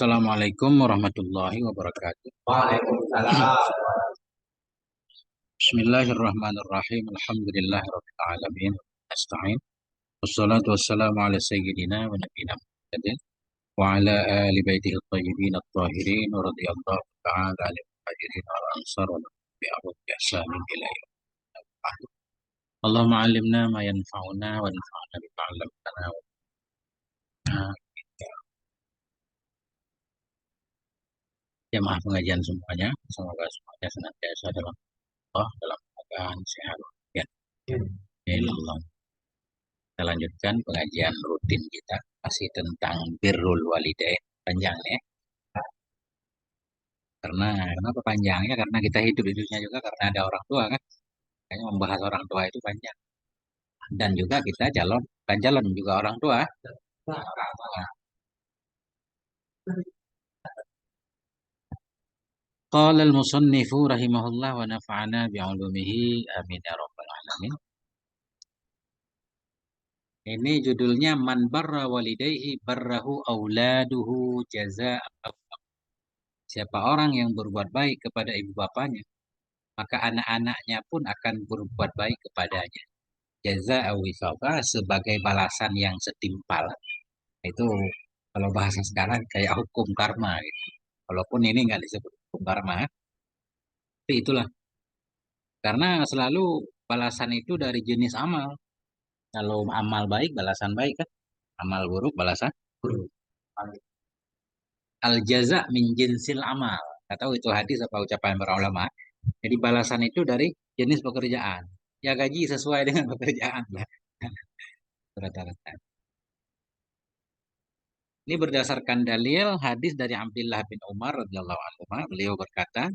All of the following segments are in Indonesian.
Assalamualaikum warahmatullahi wabarakatuh. Waalaikumsalam. Bismillahirrahmanirrahim. Alhamdulillahirabbil alamin. Astagfirullah. Wassalatu wassalamu ala sayyidina wa nabiyina Muhammadin wa ala ali baitihi at-tayyibin at-tahirin wa radhiyallahu ta'ala 'anil muhajirin wal ansar wa tabi'ahum bi ihsanin ila yaumil qiyamah. Allahumma 'allimna ma yanfa'una wa anfa'na bima 'allamtana wa jamaah pengajian semuanya. Semoga semuanya senantiasa dalam Allah, dalam keadaan sehat walafiat. Alhamdulillah. Kita lanjutkan pengajian rutin kita masih tentang birrul walidain. Panjang ya. Karena kenapa panjangnya? Karena kita hidup di dunia juga karena ada orang tua kan. Kayaknya membahas orang tua itu panjang. Dan juga kita calon juga orang tua. Qala al-musannifu rahimahullah wa nafa'ana bi'ulumihi amin ya rabbal alamin. Ini judulnya Man barra walidayhi barrahu auladuhu jaza'a. Siapa orang yang berbuat baik kepada ibu bapanya, maka anak-anaknya pun akan berbuat baik kepadanya. Jaza'a wifaqa, sebagai balasan yang setimpal. Itu kalau bahasa sekarang kayak hukum karma gitu. Walaupun ini nggak disebut hukum karma, tapi itulah. Karena selalu balasan itu dari jenis amal. Kalau amal baik, balasan baik kan. Amal buruk, balasan buruk. Al jaza min jinsil amal. Nggak tahu itu hadis apa ucapan para ulama. Jadi balasan itu dari jenis pekerjaan. Ya gaji sesuai dengan pekerjaan lah. Rata-rata. Ini berdasarkan dalil hadis dari Abdullah bin Umar radhiyallahu anhu. Beliau berkata,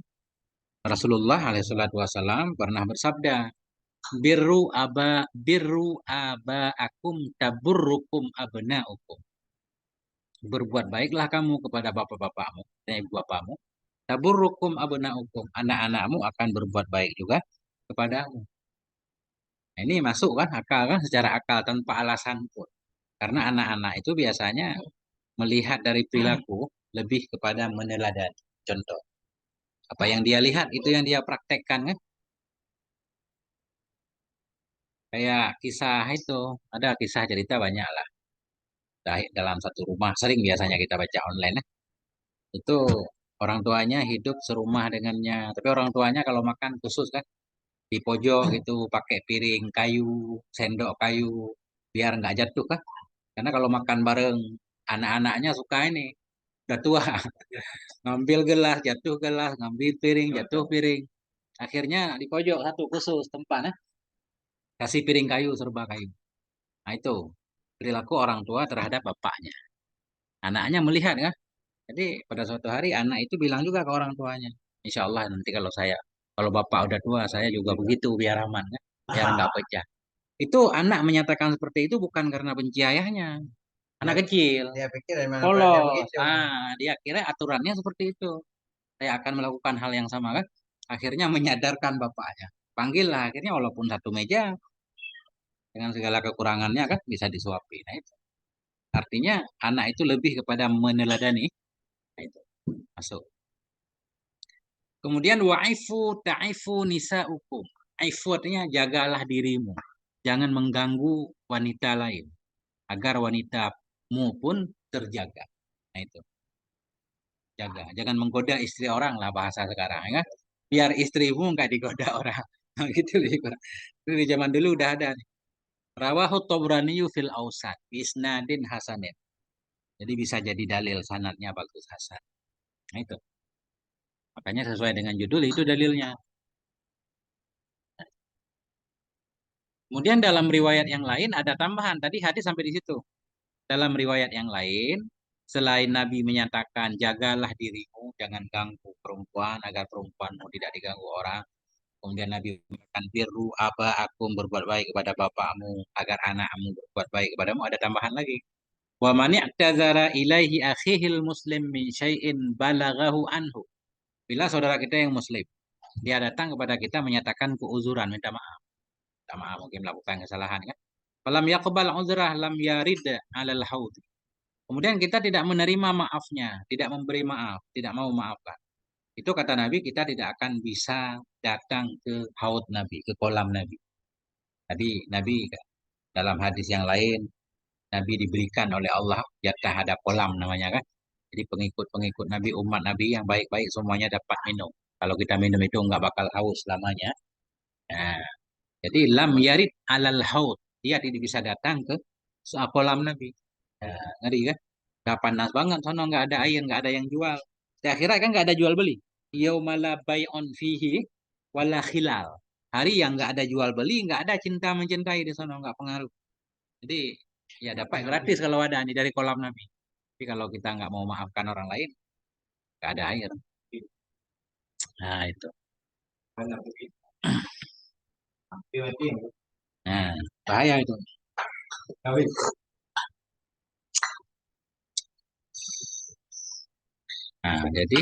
Rasulullah alaihissalatu wassalam pernah bersabda, birru aba akum taburrukum abnaukum. Berbuat baiklah kamu kepada bapak-bapakmu dan ibu bapakmu. Taburrukum abnaukum. Anak-anakmu akan berbuat baik juga kepadamu. Nah, ini masuk kan akal kan secara akal tanpa alasan pun. Karena anak-anak itu biasanya melihat dari perilaku lebih kepada meneladani. Contoh, apa yang dia lihat itu yang dia praktekkan kan. Kayak kisah itu, ada kisah cerita banyak lah. Dalam satu rumah, sering biasanya kita baca online. Itu orang tuanya hidup serumah dengannya. Tapi orang tuanya kalau makan khusus kan, di pojok itu pakai piring kayu, sendok kayu, biar nggak jatuh kan. Karena kalau makan bareng anak-anaknya suka ini, udah tua. Ngambil gelas, ngambil piring, jatuh piring. Akhirnya di pojok satu khusus tempat, kasih piring kayu, serba kayu. Nah itu perilaku orang tua terhadap bapaknya. Anaknya melihat kan. Jadi pada suatu hari anak itu bilang juga ke orang tuanya, Insya Allah nanti kalau bapak udah tua, saya juga begitu biar aman kan, biar nggak pecah. Itu anak menyatakan seperti itu bukan karena benci ayahnya, anak kecil. Dia pikir emang aturannya Polos. begitu. Dia kira aturannya seperti itu. Saya akan melakukan hal yang sama kan. Akhirnya menyadarkan bapaknya. Panggillah akhirnya walaupun satu meja dengan segala kekurangannya kan bisa disuapi. Nah itu. Artinya anak itu lebih kepada meneladani. Nah, itu masuk. Kemudian wa'ifu ta'ifu nisa'ukum. Aifu artinya jagalah dirimu. Jangan mengganggu wanita lain. Agar wanitamu pun terjaga. Nah itu. Jaga. Jangan menggoda istri orang lah bahasa sekarang. Ya kan? Biar istrimu nggak digoda orang. Nah, gitu lebih kurang. Itu di zaman dulu udah ada. Rawahu Tabraniyu fil Ausat. Isnadin hasanin. Jadi bisa jadi dalil sanadnya bagus hasan. Nah itu. Makanya sesuai dengan judul itu dalilnya. Kemudian dalam riwayat yang lain ada tambahan. Tadi hadis sampai di situ. Dalam riwayat yang lain, selain Nabi menyatakan jagalah dirimu, jangan ganggu perempuan agar perempuanmu tidak diganggu orang. Kemudian Nabi mengatakan birru aba akum, berbuat baik kepada bapakmu agar anakmu berbuat baik kepadamu. Ada tambahan lagi. Wa man i'tazara ilaihi akhihil muslim min syai'in balaghahu anhu. Bila saudara kita yang muslim, dia datang kepada kita menyatakan keuzuran, minta maaf. Minta maaf mungkin melakukan kesalahan kan. Falam yaqbal uzrah lam yarid 'alal haud. Kemudian kita tidak menerima maafnya, tidak memberi maaf, tidak mau maafkan. Itu kata Nabi, kita tidak akan bisa datang ke haud Nabi, ke kolam Nabi. Tadi Nabi dalam hadis yang lain, Nabi diberikan oleh Allah jatah ada kolam namanya kan. Jadi pengikut-pengikut Nabi, umat Nabi yang baik-baik semuanya dapat minum. Kalau kita minum itu nggak bakal haus selamanya. Nah, jadi lam yarid alal haud. Dia tidak bisa datang ke kolam Nabi. Nah, ngeri kan? Udah panas banget, sono nggak ada air, nggak ada yang jual. Di akhirat kan nggak ada jual beli. Yaumala bay'un fihi wala khilal. Hari yang nggak ada jual beli, nggak ada cinta mencintai di sono, nggak pengaruh. Jadi ya dapat gratis kalau ada nih dari kolam Nabi. Tapi kalau kita nggak mau maafkan orang lain, nggak ada air. Nah itu. Nah bahaya itu. Nah jadi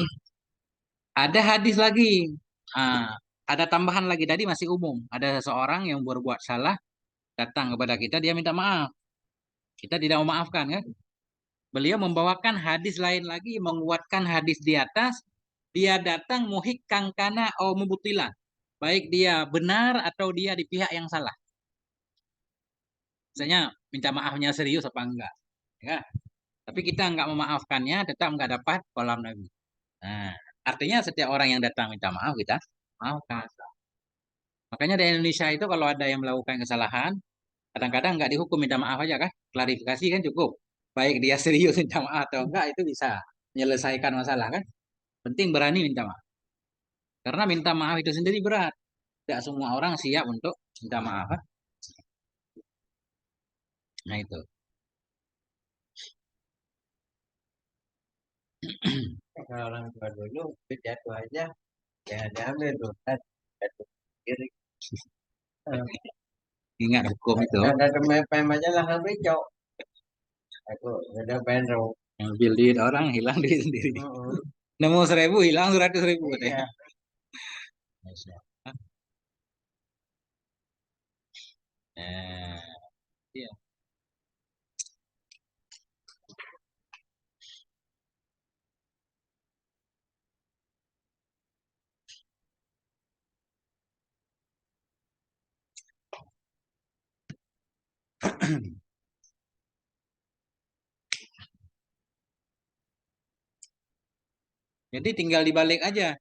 ada hadis lagi. Ah, ada tambahan lagi tadi masih umum. Ada seseorang yang berbuat salah datang kepada kita, dia minta maaf. Kita tidak memaafkan kan? Beliau membawakan hadis lain lagi, menguatkan hadis di atas. Dia datang muhik kangkana au mubutilan. Baik dia benar atau dia di pihak yang salah. Misalnya minta maafnya serius apa enggak. Ya. Tapi kita enggak memaafkannya, tetap enggak dapat kolam Nabi. Nah, artinya setiap orang yang datang minta maaf kita maafkan. Makanya di Indonesia itu kalau ada yang melakukan kesalahan, kadang-kadang nggak dihukum minta maaf aja kan, klarifikasi kan cukup. Baik dia serius minta maaf atau enggak itu bisa menyelesaikan masalah kan. Penting berani minta maaf. Karena minta maaf itu sendiri berat. Tidak semua orang siap untuk minta maaf kan. Nah itu. Kalau orang tua dulu jatuh aja jangan diambil tuh kan jatuh kiri. Ingat hukum itu. Ada pem aja langsung becok. Aku udah penro. Ambil duit orang hilang duit sendiri. Nemu 1.000 hilang 100.000 Iya. Nah, iya. Jadi tinggal dibalik aja.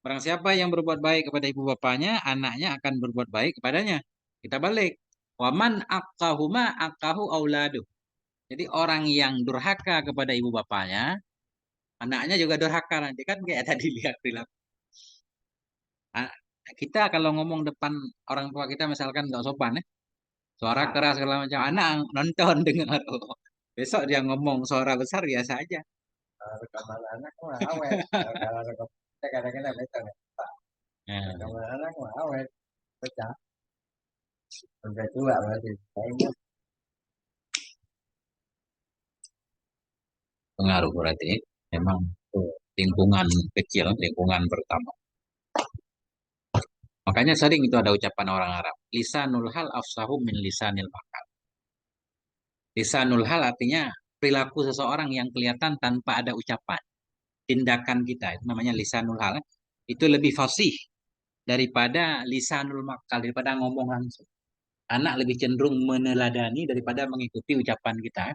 Barang siapa yang berbuat baik kepada ibu bapanya, anaknya akan berbuat baik kepadanya. Kita balik. Waman akahuma akahu auladu. Jadi orang yang durhaka kepada ibu bapanya, anaknya juga durhaka nanti kan kayak tadi lihat perilaku. Ah, kita kalau ngomong depan orang tua kita misalkan nggak sopan ya, suara keras segala macam, anak nonton dengar. Oh, besok dia ngomong suara besar biasa aja. Kalau rekaman anak mah awet. Kalau rekaman kita kadang-kadang betul. Nah, Rekaman anak mah awet. Pecah. Udah tua berarti. Kayaknya pengaruh berarti memang lingkungan kecil, lingkungan pertama. Makanya sering itu ada ucapan orang Arab, lisanul hal afsahu min lisanil maqal. Lisanul hal artinya perilaku seseorang yang kelihatan tanpa ada ucapan. Tindakan kita itu namanya lisanul hal. Itu lebih fasih daripada lisanul maqal, daripada ngomong langsung. Anak lebih cenderung meneladani daripada mengikuti ucapan kita.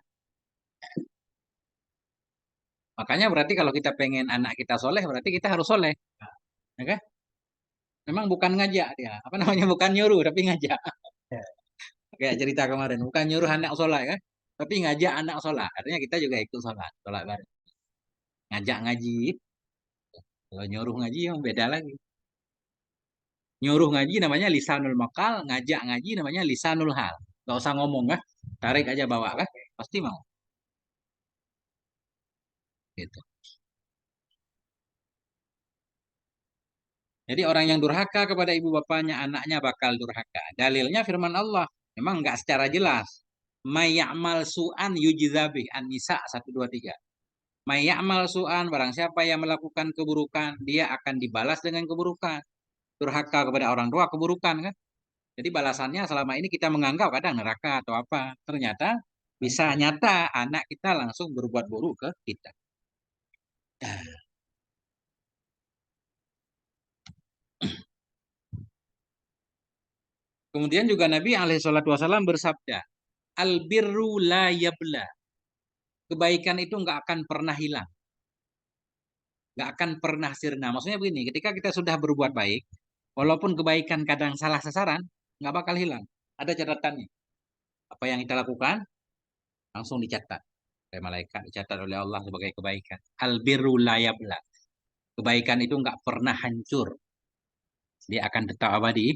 Makanya berarti kalau kita pengen anak kita soleh, berarti kita harus soleh. Ya kan? Memang bukan ngajak dia. Apa namanya? Bukan nyuruh, tapi ngajak. Kayak cerita kemarin, bukan nyuruh anak sholat kan, tapi ngajak anak sholat. Artinya kita juga ikut sholat, sholat bareng. Ngajak ngaji, kalau nyuruh ngaji yang beda lagi. Nyuruh ngaji namanya lisanul makal, ngajak ngaji namanya lisanul hal. Gak usah ngomong kan, tarik aja bawa kan, pasti mau. Gitu. Jadi orang yang durhaka kepada ibu bapanya, anaknya bakal durhaka. Dalilnya firman Allah, memang nggak secara jelas. Mayyamal su'an yujizabih, An-Nisa 123. Mayyamal su'an, barang siapa yang melakukan keburukan, dia akan dibalas dengan keburukan. Durhaka kepada orang tua, keburukan kan. Jadi balasannya selama ini kita menganggap kadang neraka atau apa. Ternyata Bisa nyata anak kita langsung berbuat buruk ke kita. Kemudian juga Nabi SAW bersabda, Albirru la yabla. Kebaikan itu nggak akan pernah hilang. Nggak akan pernah sirna. Maksudnya begini, ketika kita sudah berbuat baik, walaupun kebaikan kadang salah sasaran, nggak bakal hilang. Ada catatannya. Apa yang kita lakukan, langsung dicatat. Oleh malaikat, dicatat oleh Allah sebagai kebaikan. Albirru la yabla. Kebaikan itu nggak pernah hancur. Dia akan tetap abadi.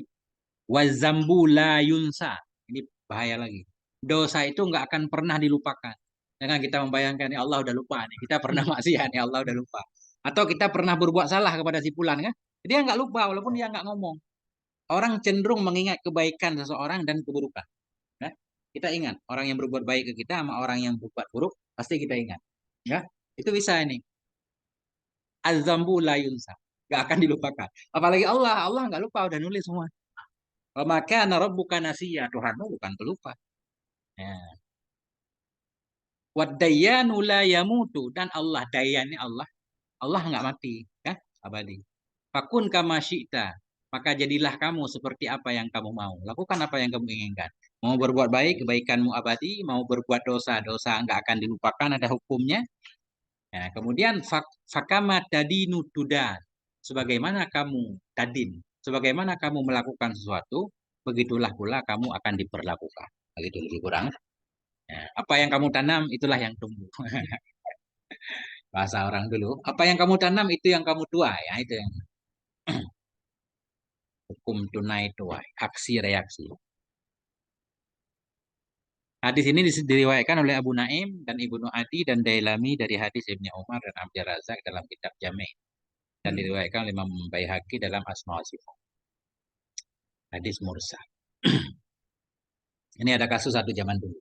Wazambu la yunsa. Ini bahaya lagi. Dosa itu nggak akan pernah dilupakan. Jangan kita membayangkan, ya Allah udah lupa nih. Kita pernah maksiat, ya Allah udah lupa. Atau kita pernah berbuat salah kepada si Fulan kan. Dia nggak lupa walaupun dia nggak ngomong. Orang cenderung mengingat kebaikan seseorang dan keburukan. Ya. Kita ingat orang yang berbuat baik ke kita sama orang yang berbuat buruk pasti kita ingat. Ya, itu bisa ini. Azambu la yunsa. Gak akan dilupakan. Apalagi Allah, Allah nggak lupa udah nulis semua. Maka rabbuka nasiya, Tuhanmu bukan pelupa. Ya. Wadayyanu la yamutu, dan Allah dayannya Allah. Allah nggak mati, ya, abadi. Fakun kama syi'ta, maka jadilah kamu seperti apa yang kamu mau. Lakukan apa yang kamu inginkan. Mau berbuat baik, kebaikanmu abadi. Mau berbuat dosa, dosa nggak akan dilupakan, ada hukumnya. Ya, kemudian fakama tadinu tudan. Sebagaimana kamu tadin, sebagaimana kamu melakukan sesuatu, begitulah pula kamu akan diperlakukan. Begitu lebih kurang. Ya, apa yang kamu tanam, itulah yang tumbuh. Bahasa orang dulu. Apa yang kamu tanam, itu yang kamu tuai. Ya, itu yang hukum tunai tuai. Aksi reaksi. Hadis ini diriwayatkan oleh Abu Naim dan Ibnu Adi dan Dailami dari hadis Ibnu Umar dan Abdul Razak dalam kitab Jami', dan diriwayatkan oleh Imam Baihaqi dalam Asma wa Sifat. Hadis mursal. Ini ada kasus satu zaman dulu.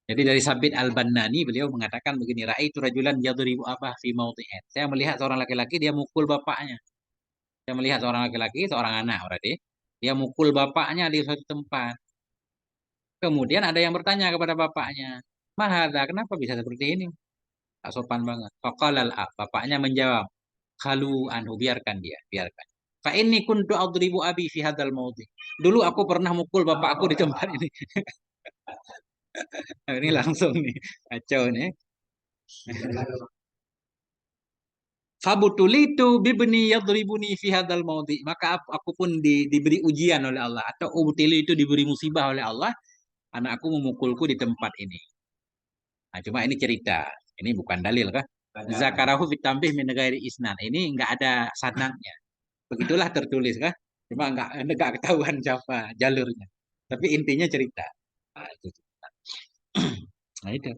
Jadi dari Sabit Al-Bannani beliau mengatakan begini, Ra'aitu rajulan yadribu abah fi mawti'in. Saya melihat seorang laki-laki dia mukul bapaknya. Saya melihat seorang laki-laki, seorang anak berarti, dia mukul bapaknya di suatu tempat. Kemudian ada yang bertanya kepada bapaknya, Mahada, kenapa bisa seperti ini? Tak sopan banget. Faqalal ab, bapaknya menjawab, Khalu anhu, biarkan dia, biarkan. Fa ini kuntu adribu abi fi hadzal mawdi. Dulu aku pernah mukul bapak aku di tempat ini. Nah, ini langsung nih, kacau nih. Fabutulitu bibni yadribuni fi hadzal mawdi. Maka aku pun diberi ujian oleh Allah, atau ubtili itu diberi musibah oleh Allah, anakku memukulku di tempat ini. Nah, cuma ini cerita. Ini bukan dalil kah? Zakarahu fitampih min ghairi isnan. Ini enggak ada sanadnya. Begitulah tertulis kah? Cuma enggak ketahuan siapa jalurnya. Tapi intinya cerita. Nah, itu. Nah, itu.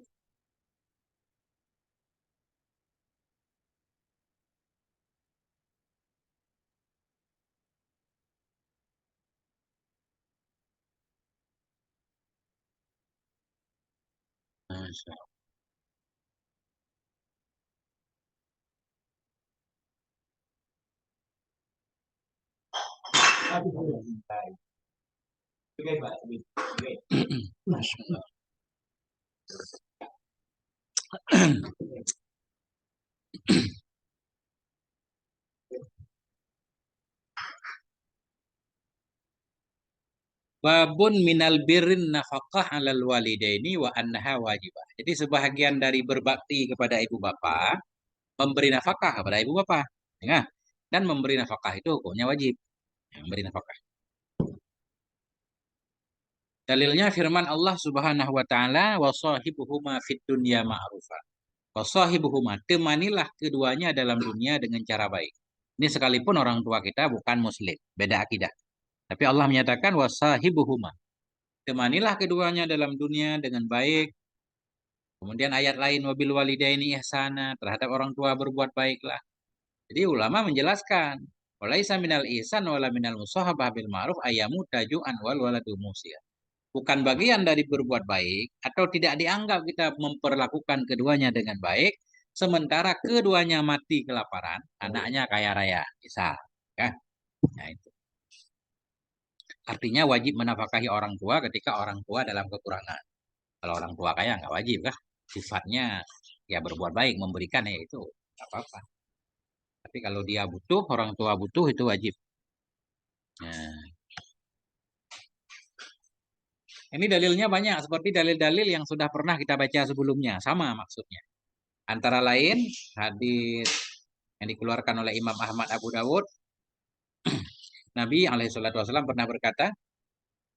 Masya Allah. Babun minal birrin nafaqah alal walidaini wa annaha wajibah. Jadi sebahagian dari berbakti kepada ibu bapa, memberi nafkah kepada ibu bapa. Ya. Dan memberi nafkah itu hukumnya wajib. Ya, memberi nafkah. Dalilnya firman Allah Subhanahu wa taala, wa sahibuhuma fid dunya ma'rufa. Wa sahibuhuma, temanilah keduanya dalam dunia dengan cara baik. Ini sekalipun orang tua kita bukan muslim, beda akidah. Tapi Allah menyatakan wa sahibuhuma, temanilah keduanya dalam dunia dengan baik. Kemudian ayat lain, wabil walidaini ihsana, terhadap orang tua berbuat baiklah. Jadi ulama menjelaskan, walaisa minal ihsan wala minal musahabah bil ma'ruf ayamu taju'an wal waladu musya. Bukan bagian dari berbuat baik atau tidak dianggap kita memperlakukan keduanya dengan baik, sementara keduanya mati kelaparan, anaknya kaya raya, misal. Ya, nah itu. Artinya wajib menafkahi orang tua ketika orang tua dalam kekurangan. Kalau orang tua kaya nggak wajib kan? Sifatnya ya berbuat baik, memberikan ya itu nggak apa-apa. Tapi kalau dia butuh, orang tua butuh itu wajib. Nah, ini dalilnya banyak seperti dalil-dalil yang sudah pernah kita baca sebelumnya, sama maksudnya. Antara lain hadis yang dikeluarkan oleh Imam Ahmad Abu Dawud, Nabi alaihissalam pernah berkata,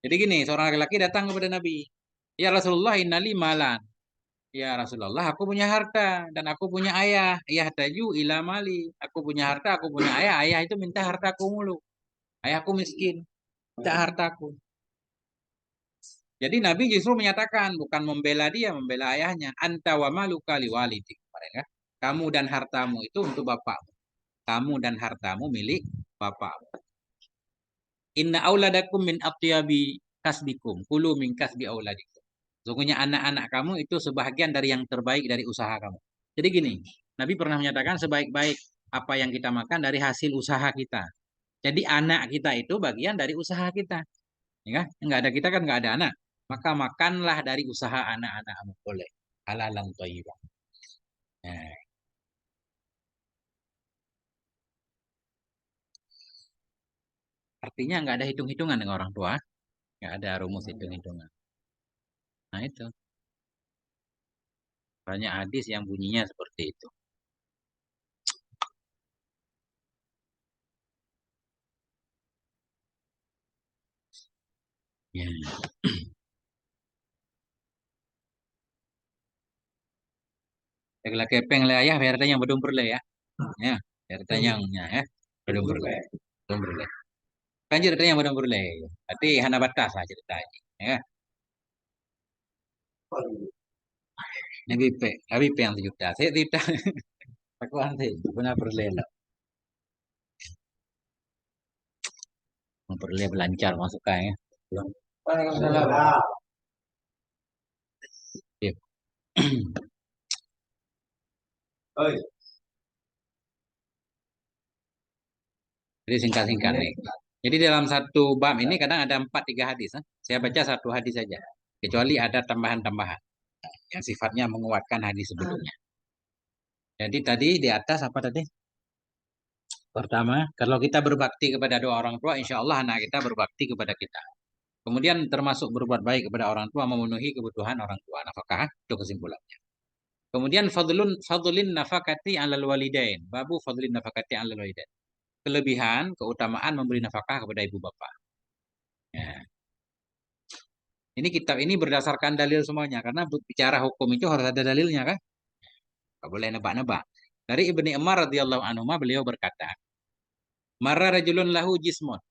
jadi gini, seorang laki-laki datang kepada Nabi, ya Rasulullah innali malan. Ya Rasulullah, aku punya harta dan aku punya ayah. Ayah taju ila mali. Aku punya harta, aku punya ayah. Ayah itu minta hartaku mulu. Ayahku miskin, minta hartaku. Jadi Nabi justru menyatakan, bukan membela dia, membela ayahnya. Anta wa maluka liwalidik. Mereka, kamu dan hartamu itu untuk bapakmu. Kamu dan hartamu milik bapakmu. Inna auladakum min atyabi kasbikum. Kulu min kasbi auladikum. Sesungguhnya anak-anak kamu itu sebahagian dari yang terbaik dari usaha kamu. Jadi gini, Nabi pernah menyatakan sebaik-baik apa yang kita makan dari hasil usaha kita. Jadi anak kita itu bagian dari usaha kita. Ya, kan? Nggak ada kita kan nggak ada anak. Maka makanlah dari usaha anak-anakmu boleh. Halalan thayyibah. Nah, artinya nggak ada hitung-hitungan dengan orang tua. Nggak ada rumus hitung-hitungan. Nah itu. Banyak hadis yang bunyinya seperti itu. Ya. Segala kepeng le ayah biar yang bedum berle ya. Ya, biar yang ya. Bedum berle. Bedum berle. Kan ceritanya yang bedum berle. Tapi hana batas lah ceritanya. Ya. Nabi pe, Nabi pe yang 7 juta. Saya tidak. Aku aneh. Benar berle lah. Berle belancar masuknya. Ya. Iya. Jadi singkat-singkat nih. Jadi dalam satu bab ini kadang ada 4-3 hadis. Saya baca satu hadis saja. Kecuali ada tambahan-tambahan yang sifatnya menguatkan hadis sebelumnya. Jadi tadi di atas apa tadi? Pertama, kalau kita berbakti kepada dua orang tua, insya Allah anak kita berbakti kepada kita. Kemudian termasuk berbuat baik kepada orang tua, memenuhi kebutuhan orang tua, nafkah, itu kesimpulannya. Kemudian fadlin nafakati alal walidain. Babu fadlin nafakati alal walidain. Kelebihan, keutamaan memberi nafkah kepada ibu bapak. Ya. Ini kitab ini berdasarkan dalil semuanya. Karena bicara hukum itu harus ada dalilnya kan. Gak boleh nebak-nebak. Dari Ibni Umar radhiyallahu anhu beliau berkata, Marra rajulun lahu jismun.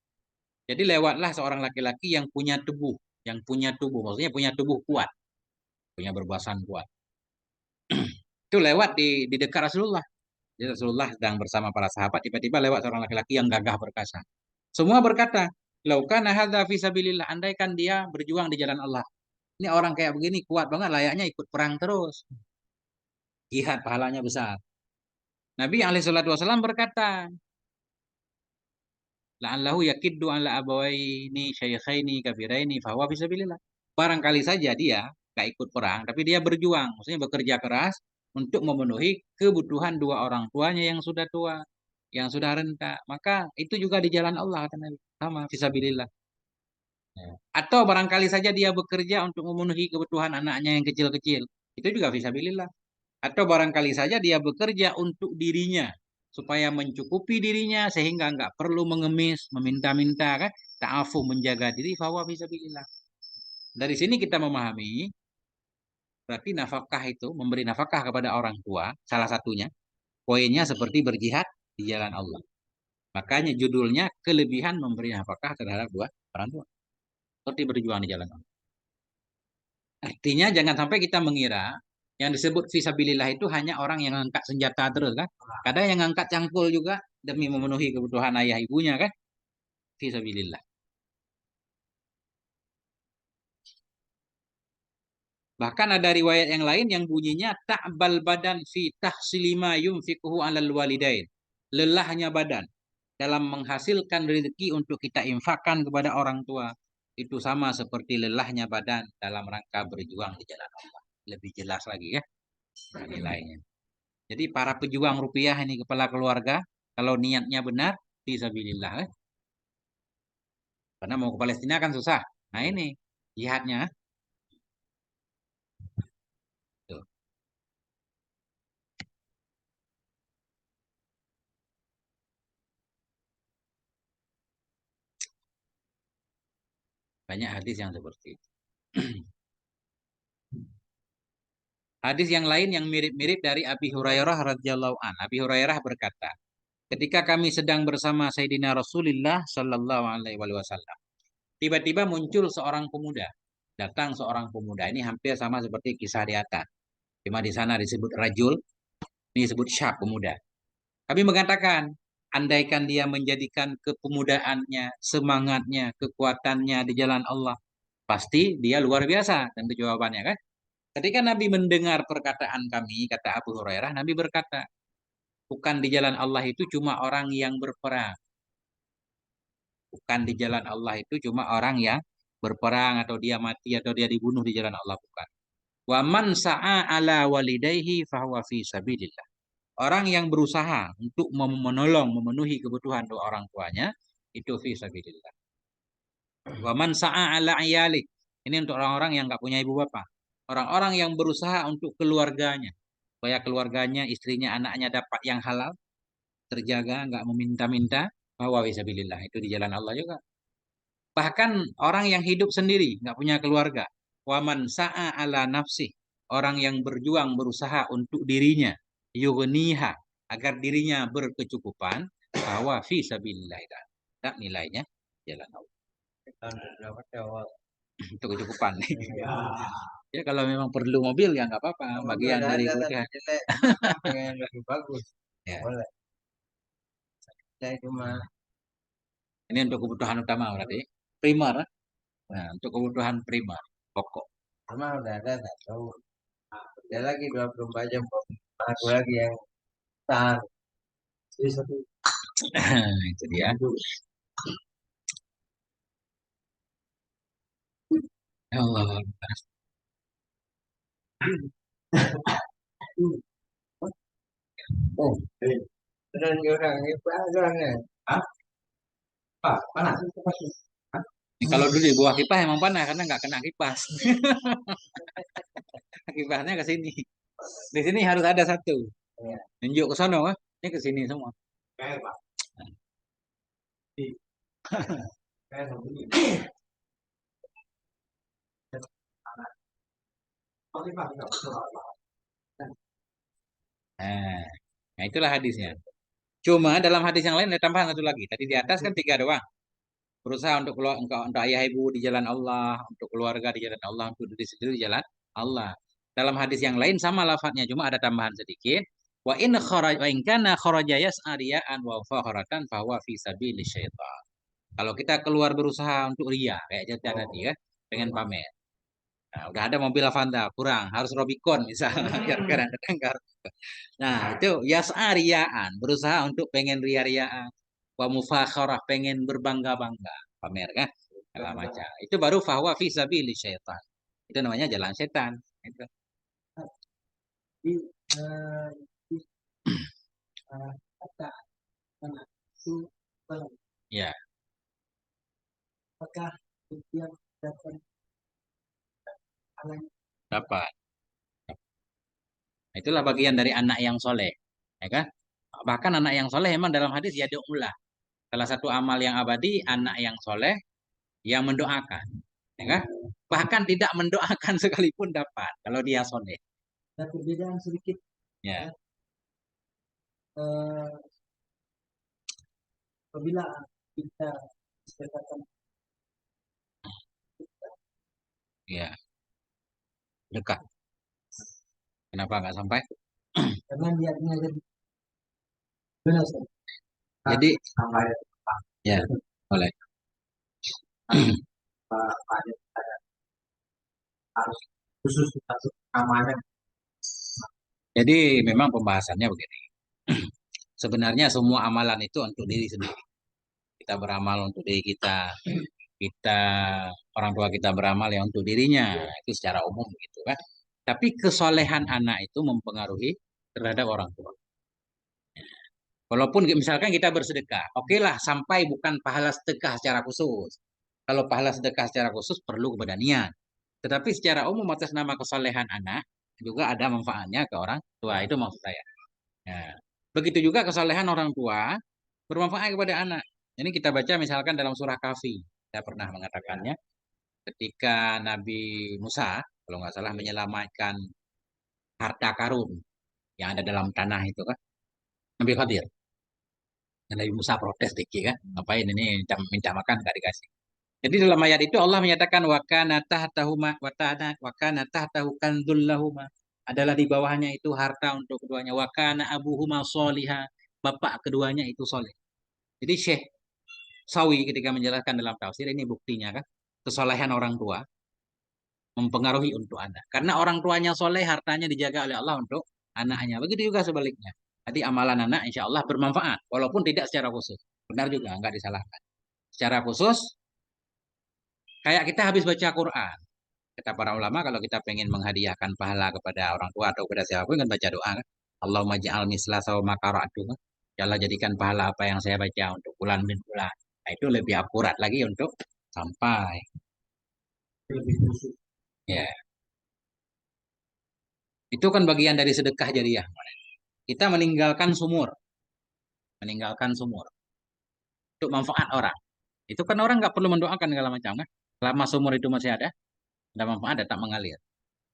Jadi lewatlah seorang laki-laki yang punya tubuh, maksudnya punya tubuh kuat, punya berbasan kuat. Itu lewat di dekat Rasulullah. Jadi Rasulullah sedang bersama para sahabat, tiba-tiba lewat seorang laki-laki yang gagah perkasa. Semua berkata, "Laukana hadza fi sabilillah." Andaikan dia berjuang di jalan Allah. Ini orang kayak begini kuat banget, layaknya ikut perang terus. Jihad pahalanya besar. Nabi alaihi wasallam berkata, la'allahu yakiddu ala abawaini syaikhaini kabiraini fahuwa fisabilillah. Barangkali saja dia gak ikut perang, tapi dia berjuang, maksudnya bekerja keras untuk memenuhi kebutuhan dua orang tuanya yang sudah tua, yang sudah renta. Maka itu juga di jalan Allah kata Nabi. Sama fisabilillah. Ya. Atau barangkali saja dia bekerja untuk memenuhi kebutuhan anaknya yang kecil-kecil. Itu juga fisabilillah. Atau barangkali saja dia bekerja untuk dirinya supaya mencukupi dirinya sehingga nggak perlu mengemis, meminta-minta kan, ta'afu menjaga diri, fawa fisabilillah. Dari sini kita memahami berarti nafkah itu memberi nafkah kepada orang tua salah satunya poinnya seperti berjihad di jalan Allah. Makanya judulnya kelebihan memberi nafkah terhadap dua orang tua seperti berjuang di jalan Allah. Artinya jangan sampai kita mengira yang disebut fisabilillah itu hanya orang yang angkat senjata terus kan. Kadang yang angkat cangkul juga demi memenuhi kebutuhan ayah ibunya kan. Fisabilillah. Bahkan ada riwayat yang lain yang bunyinya ta'bal badan fi tahsilima yunfikuhu alal walidain. Lelahnya badan dalam menghasilkan rezeki untuk kita infakkan kepada orang tua. itu sama seperti lelahnya badan dalam rangka berjuang di jalan Allah. Lebih jelas lagi ya nilainya. Jadi para pejuang rupiah ini kepala keluarga, kalau niatnya benar, fisabilillah. Karena mau ke Palestina kan susah. Nah ini jihadnya. Tuh, banyak hadis yang seperti itu. Hadis yang lain yang mirip-mirip dari Abi Hurairah radhiyallahu an. Abi Hurairah berkata, ketika kami sedang bersama Sayyidina Rasulullah sallallahu alaihi wasallam, tiba-tiba muncul seorang pemuda. Datang seorang pemuda. Ini hampir sama seperti kisah di atas. Cuma di sana disebut rajul, ini disebut syab pemuda. Kami mengatakan, andaikan dia menjadikan kepemudaannya, semangatnya, kekuatannya di jalan Allah, pasti dia luar biasa. Tentu jawabannya kan. Ketika Nabi mendengar perkataan kami, kata Abu Hurairah, Nabi berkata, bukan di jalan Allah itu cuma orang yang berperang. Bukan di jalan Allah itu cuma orang yang berperang atau dia mati atau dia dibunuh di jalan Allah. Bukan. Wa man sa'a ala walidayhi fahuwa fi sabilillah. Orang yang berusaha untuk menolong, memenuhi kebutuhan doa orang tuanya, itu fi sabilillah. Wa man sa'a ala ayalik. Ini untuk orang-orang yang nggak punya ibu bapak. Orang-orang yang berusaha untuk keluarganya. Supaya keluarganya, istrinya, anaknya dapat yang halal, terjaga, nggak meminta-minta, bahwa fisabilillah. Itu di jalan Allah juga. Bahkan orang yang hidup sendiri, nggak punya keluarga. Waman sa'a ala nafsih. Orang yang berjuang, berusaha untuk dirinya. Yughniha. Agar dirinya berkecukupan. Bahwa fisabilillah. Tak nilainya jalan Allah. Tahun berapa awal? Untuk kecukupan. Ya kalau memang perlu mobil ya nggak apa-apa. Bagian Udah dari ada tapi kebutuhan. jelek. Pengen lebih bagus. Ya. Boleh. Saya cuma Ini untuk kebutuhan utama berarti. Primer. Nah, untuk kebutuhan primer. Pokok. cuma udah ada satu. Ada lagi 24 jam. Aku lagi yang tahan. Jadi satu. Itu dia. Ya Allah. Oh, beneran orang itu orangnya. Hah? Pak, panas. Kalau dulu di bawah kipas emang panas karena nggak kena kipas. Kipasnya ke sini. Di sini harus ada satu. Iya. Nunjuk ke sana, wah. Ini ke sini semua. Kayak Pak. Kayak begini. Oke, Pak. Nah, nah itulah hadisnya. Cuma dalam hadis yang lain ada tambahan satu lagi. Tadi di atas kan tiga doang. Berusaha untuk untuk ayah ibu di jalan Allah, untuk keluarga di jalan Allah, untuk diri sendiri di jalan Allah. Dalam hadis yang lain sama lafadznya, cuma ada tambahan sedikit. Wa in kana kharaja yas'ariyaan wa fakharatan fahuwa fi sabilis syaitan. Kalau kita keluar berusaha untuk ria, kayak cerita tadi kan, pengen pamer. Nah, udah ada mobil Avanza, kurang, harus Robicon misalnya, biar kadang-kadang nah, itu yas'a riaan, berusaha untuk pengen ria-riaan. Wa mufakharah, pengen berbangga-bangga, pamer kan? Segala macam. Itu baru fahuwa fi sabili syaitan. Itu namanya jalan setan. Itu. Di, eh, di, kata anak itu Ya, apakah dia dapat anak dapat. Nah, itulah bagian dari anak yang soleh. Ya kan? Bahkan anak yang soleh memang dalam hadis ya do'ulah. Salah satu amal yang abadi, anak yang soleh yang mendoakan. Ya kan? Bahkan tidak mendoakan sekalipun dapat. Kalau dia soleh. ada perbedaan sedikit Ya, eh, apabila kita dikatakan ya, dekat. Kenapa nggak sampai? karena niatnya jadi jelas Jadi, sampai ya, boleh. harus khusus masuk namanya Jadi memang pembahasannya begini. Sebenarnya semua amalan itu untuk diri sendiri. Kita beramal untuk diri kita. kita orang tua kita beramal ya untuk dirinya, itu secara umum gitu kan. Tapi kesolehan anak itu mempengaruhi terhadap orang tua. Walaupun misalkan kita bersedekah, oke lah sampai bukan pahala sedekah secara khusus. Kalau pahala sedekah secara khusus perlu kepada niat. Tetapi secara umum atas nama kesolehan anak juga ada manfaatnya ke orang tua. Itu maksud saya. Nah, begitu juga kesolehan orang tua bermanfaat kepada anak. Ini kita baca misalkan dalam surah Kahfi. Saya pernah mengatakannya ketika Nabi Musa, kalau nggak salah menyelamatkan harta karun yang ada dalam tanah itu kan. Nabi Khadir. Dan Nabi Musa protes dikit kan. Ngapain ini minta makan nggak dikasih. Jadi dalam ayat itu Allah menyatakan wakana tahtahuma wakana tahtahu kanzul lahuma, adalah di bawahnya itu harta untuk keduanya, wakana abuhuma soliha, bapak keduanya itu soleh. Jadi Syekh Sawi ketika menjelaskan dalam tafsir ini buktinya kan kesolehan orang tua mempengaruhi untuk anak. Karena orang tuanya soleh, hartanya dijaga oleh Allah untuk anaknya. Begitu juga sebaliknya. Jadi amalan anak insya Allah bermanfaat, walaupun tidak secara khusus. Benar juga, nggak disalahkan. Secara khusus, kayak kita habis baca Quran. Kata para ulama, kalau kita pengen menghadiahkan pahala kepada orang tua atau kepada siapapun, kan baca doa. Kan? Allahumma ja'al misla sawma qara'atu. Ya Allah jadikan pahala apa yang saya baca untuk bulan bin bulan. Nah, itu lebih akurat lagi untuk sampai. Ya, itu kan bagian dari sedekah jariah. Kita meninggalkan sumur, meninggalkan sumur untuk manfaat orang. Itu kan orang nggak perlu mendoakan segala macam kan. Selama sumur itu masih ada manfaat, tetap mengalir.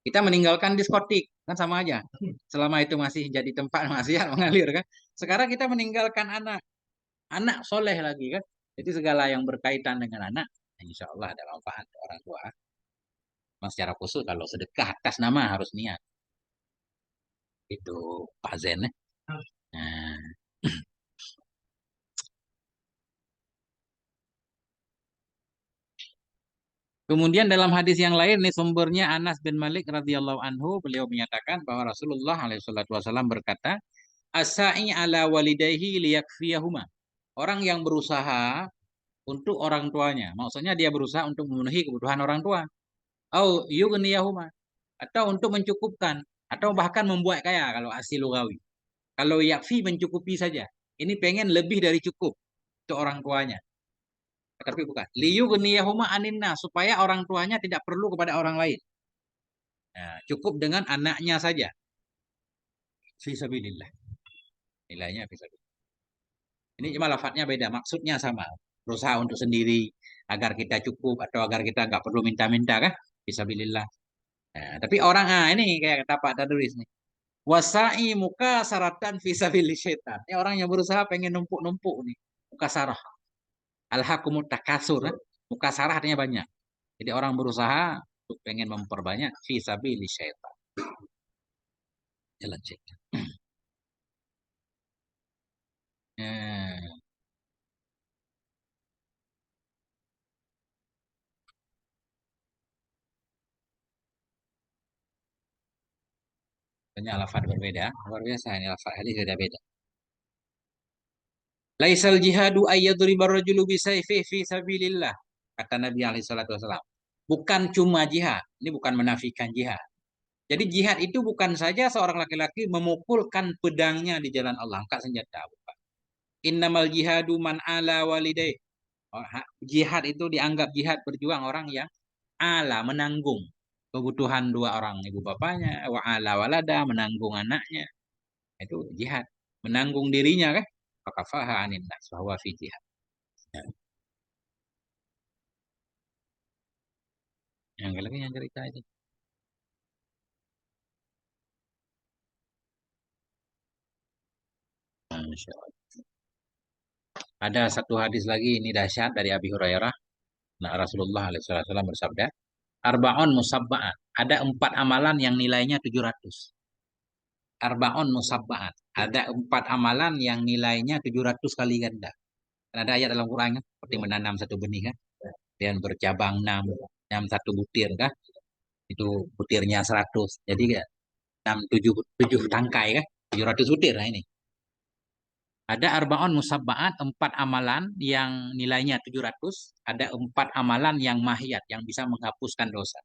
Kita meninggalkan diskotik, kan sama aja. Selama itu masih jadi tempat maksiat mengalir kan. Sekarang kita meninggalkan anak, anak soleh lagi kan. Jadi segala yang berkaitan dengan anak, insya Allah ada manfaat orang tua. Memang secara khusus kalau sedekah atas nama harus niat. Itu Pak Zen. Nah, kemudian dalam hadis yang lain nih sumbernya Anas bin Malik radhiyallahu anhu, beliau menyatakan bahwa Rasulullah alaihi wasallam berkata, "Asai ala walidayhi liyakfiyahuma." Orang yang berusaha untuk orang tuanya, maksudnya dia berusaha untuk memenuhi kebutuhan orang tua. Au yughniyahuma, atau untuk mencukupkan atau bahkan membuat kaya kalau asli lugawi. Kalau yakfi mencukupi saja. Ini pengen lebih dari cukup untuk orang tuanya. Tapi bukan. Liyughniyahuma aninna, supaya orang tuanya tidak perlu kepada orang lain. Nah, cukup dengan anaknya saja. Fisabilillah. Nilainya fisabilillah. Ini cuma lafadznya beda, maksudnya sama. Berusaha untuk sendiri agar kita cukup atau agar kita nggak perlu minta-minta kan? Fisabilillah. Nah, tapi orang ini kayak kata Pak Tadris nih. Wasai muka saratan fisabilillah syaitan. Ini orang yang berusaha pengen numpuk-numpuk nih. Muka sarah. Alhaqumut takasur. Muka sarah artinya banyak. Jadi orang berusaha untuk pengen memperbanyak fisabilillah syaitan. Jalan syaitan. Hmm. Banyak lafaz berbeda. Luar biasa ini lafaz hadis beda-beda. Laisal jihadu ayyadribar rajulu bisayfi fi sabilillah. Kata Nabi alaihi salatu wasallam. Bukan cuma jihad. Ini bukan menafikan jihad. Jadi jihad itu bukan saja seorang laki-laki memukulkan pedangnya di jalan Allah, angkat senjata. Bukan. Innamal jihadu man ala walidayh. Jihad itu dianggap jihad berjuang orang yang ala menanggung kebutuhan dua orang ibu bapaknya, wa ala walada menanggung anaknya. Itu jihad, menanggung dirinya kan. Fakafaha anin nas bahwa fi jihad. Ya. Yang lagi yang cerita itu. Masya Allah. Ada satu hadis lagi ini dahsyat dari Abi Hurairah. Nah, Rasulullah SAW bersabda, Arba'un musabba'at. Ada 4 amalan yang nilainya 700. Arba'un musabba'at. Ada 4 amalan yang nilainya 700 kali ganda. Kan ada ayat dalam Quran kan, seperti menanam satu benih kan, dan bercabang 6, 6 satu butir kan, itu butirnya 100. Jadi kan 6, 7, 7 tangkai kan, 700 butir. Nah ini. Ada arbaun musabbaat, 4 amalan yang nilainya 700. Ada 4 amalan yang mahiyat, yang bisa menghapuskan dosa.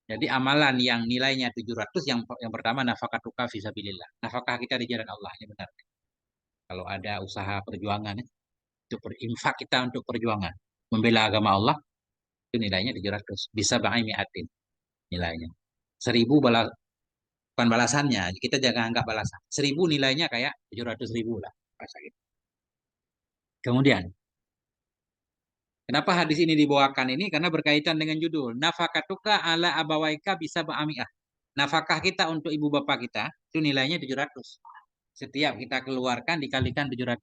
Jadi amalan yang nilainya 700, yang pertama nafakatuka fisabilillah. Nafkah kita di jalan Allah, ini benar. Kalau ada usaha perjuangan, itu berinfak kita untuk perjuangan. Membela agama Allah, itu nilainya 700. Bisa ba'i mi'atin nilainya. 1000 balas, bukan balasannya, kita jangan anggap balasan. 1000 nilainya kayak 700.000 lah. Kemudian, kenapa hadis ini dibawakan ini? Karena berkaitan dengan judul. Nafakatuka ala abawaika bisa ba'ami'ah. Nafkah kita untuk ibu bapak kita, itu nilainya 700. Setiap kita keluarkan dikalikan 700.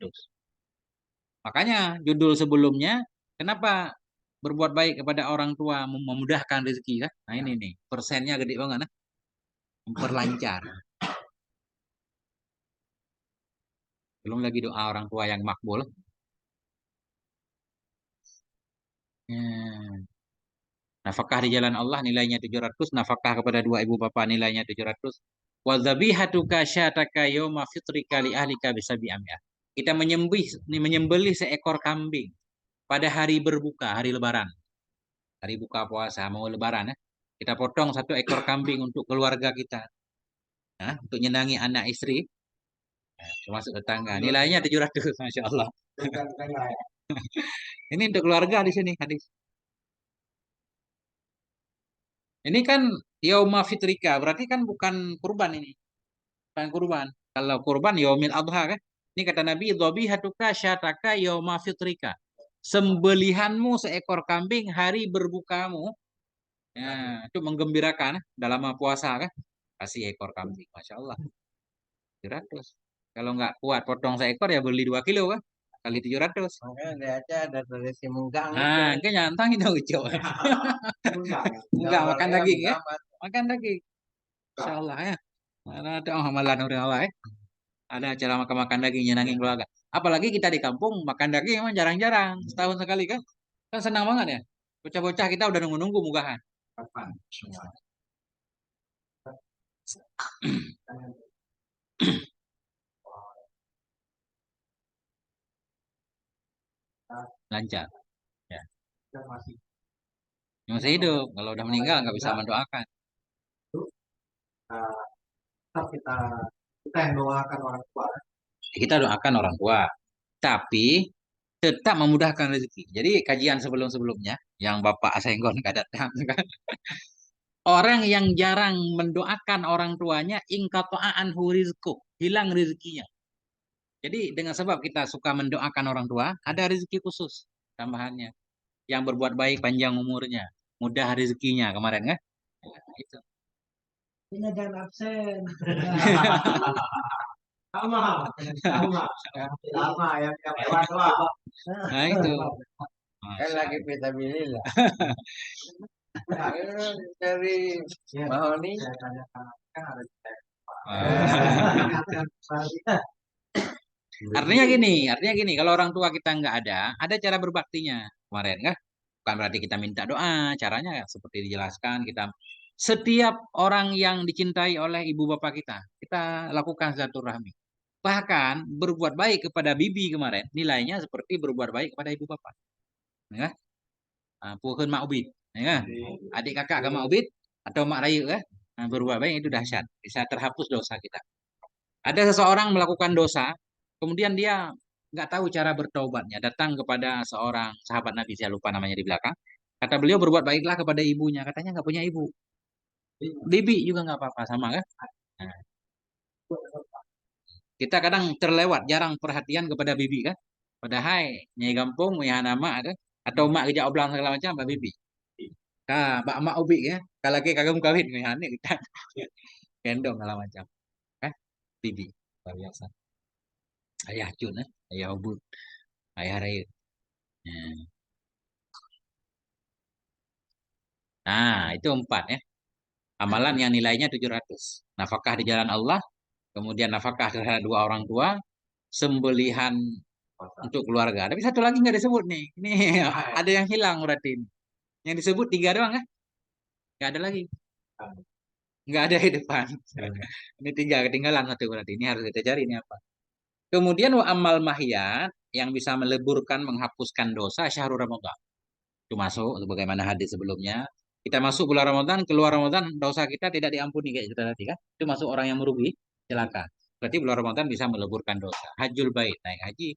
Makanya judul sebelumnya, kenapa berbuat baik kepada orang tua memudahkan rezeki kan? Nah ini nih, persennya gede banget nah. Memperlancar. Belum lagi doa orang tua yang makbul. Hmm. Nafkah di jalan Allah nilainya 700, nafkah kepada dua ibu bapa nilainya 700. Wa dzabihatuka syataka yauma fitrika li ahlika bisabi amyah. Kita menyembelih seekor kambing pada hari berbuka, hari lebaran. Hari buka puasa mau lebaran ya. Kita potong 1 ekor kambing untuk keluarga kita. Nah, untuk nyenangi anak istri, termasuk tetangga. Nilainya 700, Masya Allah. Ini untuk keluarga di sini hadis. Ini kan yauma fitrika, berarti kan bukan kurban ini. Bukan kurban. Kalau kurban yaumil adha kan. Ini kata Nabi, dzabihatuka syataka yauma fitrika. Sembelihanmu seekor kambing hari berbukamu. Ya, itu menggembirakan dalam puasa kan. Kasih ekor kambing, Masya Allah. 700. Kalau nggak kuat potong seekor ya beli 2 kilo kan. Kali 700. Makanya dia aja ada tradisi munggang itu. Nah, kayaknya nyantang itu Ujo. Enggak makan Awalnya daging ya. munggang, Mas. Makan daging. Insya Allah ya. Karena ada amalan orang Allah ya. Ada acara makan-makan daging nyenangin keluarga. Apalagi kita di kampung makan daging emang jarang-jarang. Setahun sekali kan. Kan senang banget ya. Bocah-bocah kita udah nunggu-nunggu mugahan. Lancar. Ya. Yang masih hidup. Kalau udah meninggal nggak bisa mendoakan. Kita yang doakan orang tua. Kita doakan orang tua. Tapi tetap memudahkan rezeki. Jadi kajian sebelum-sebelumnya yang Bapak Senggon nggak datang kan. Orang yang jarang mendoakan orang tuanya ingkata'an rizqu, hilang rezekinya. Jadi dengan sebab kita suka mendoakan orang tua, ada rezeki khusus tambahannya. Yang berbuat baik panjang umurnya, mudah rezekinya kemarin kan? Nah, itu. Ini jangan absen. Sama, sama, sama yang lewat doa. Nah itu. Kan Masya lagi fisabilillah. Dari Mahoni. Allah. Artinya gini, kalau orang tua kita nggak ada cara berbaktinya kemarin kan? Bukan berarti kita minta doa, caranya seperti dijelaskan kita setiap orang yang dicintai oleh ibu bapak kita lakukan silaturahmi. Bahkan berbuat baik kepada bibi kemarin, nilainya seperti berbuat baik kepada ibu bapak. Ya, pukeun mak ubid, ya kan? Adik kakak ke mak ubid atau mak rayu kan? Nah, berbuat baik itu dahsyat, bisa terhapus dosa kita. Ada seseorang melakukan dosa, kemudian dia nggak tahu cara bertaubatnya, datang kepada seorang sahabat Nabi, saya lupa namanya di belakang. Kata beliau berbuat baiklah kepada ibunya, katanya nggak punya ibu. Bibi juga nggak apa-apa sama kan? Nah, kita kadang terlewat, jarang perhatian kepada bibi kan? Padahal nyai gampung, nyai nama ada, atau mak kerja oblang segala macam, mbak bibi. Mbak mak ubi ya, kalau lagi kagum kawin, nyai kita gendong segala macam, kan? Bibi, luar biasa. Ayah cun, ayah ubud, ayah raya. Hmm. Nah, itu 4 ya. Amalan yang nilainya 700. Nafkah di jalan Allah, kemudian nafkah terhadap dua orang tua, sembelihan untuk keluarga. Tapi satu lagi nggak disebut nih. Ini ada yang hilang berarti ini. Yang disebut 3 doang kan? Nggak ada lagi. Nggak ada di depan. Ini 3 ketinggalan satu berarti. Ini harus kita cari ini apa. Kemudian wa amal mahiyat yang bisa meleburkan, menghapuskan dosa syahrul Ramadan. Itu masuk sebagaimana hadis sebelumnya. Kita masuk bulan Ramadan, keluar Ramadan, dosa kita tidak diampuni kayak kita tadi kan. Itu masuk orang yang merugi, celaka. Berarti bulan Ramadan bisa meleburkan dosa. Hajjul bait, naik haji.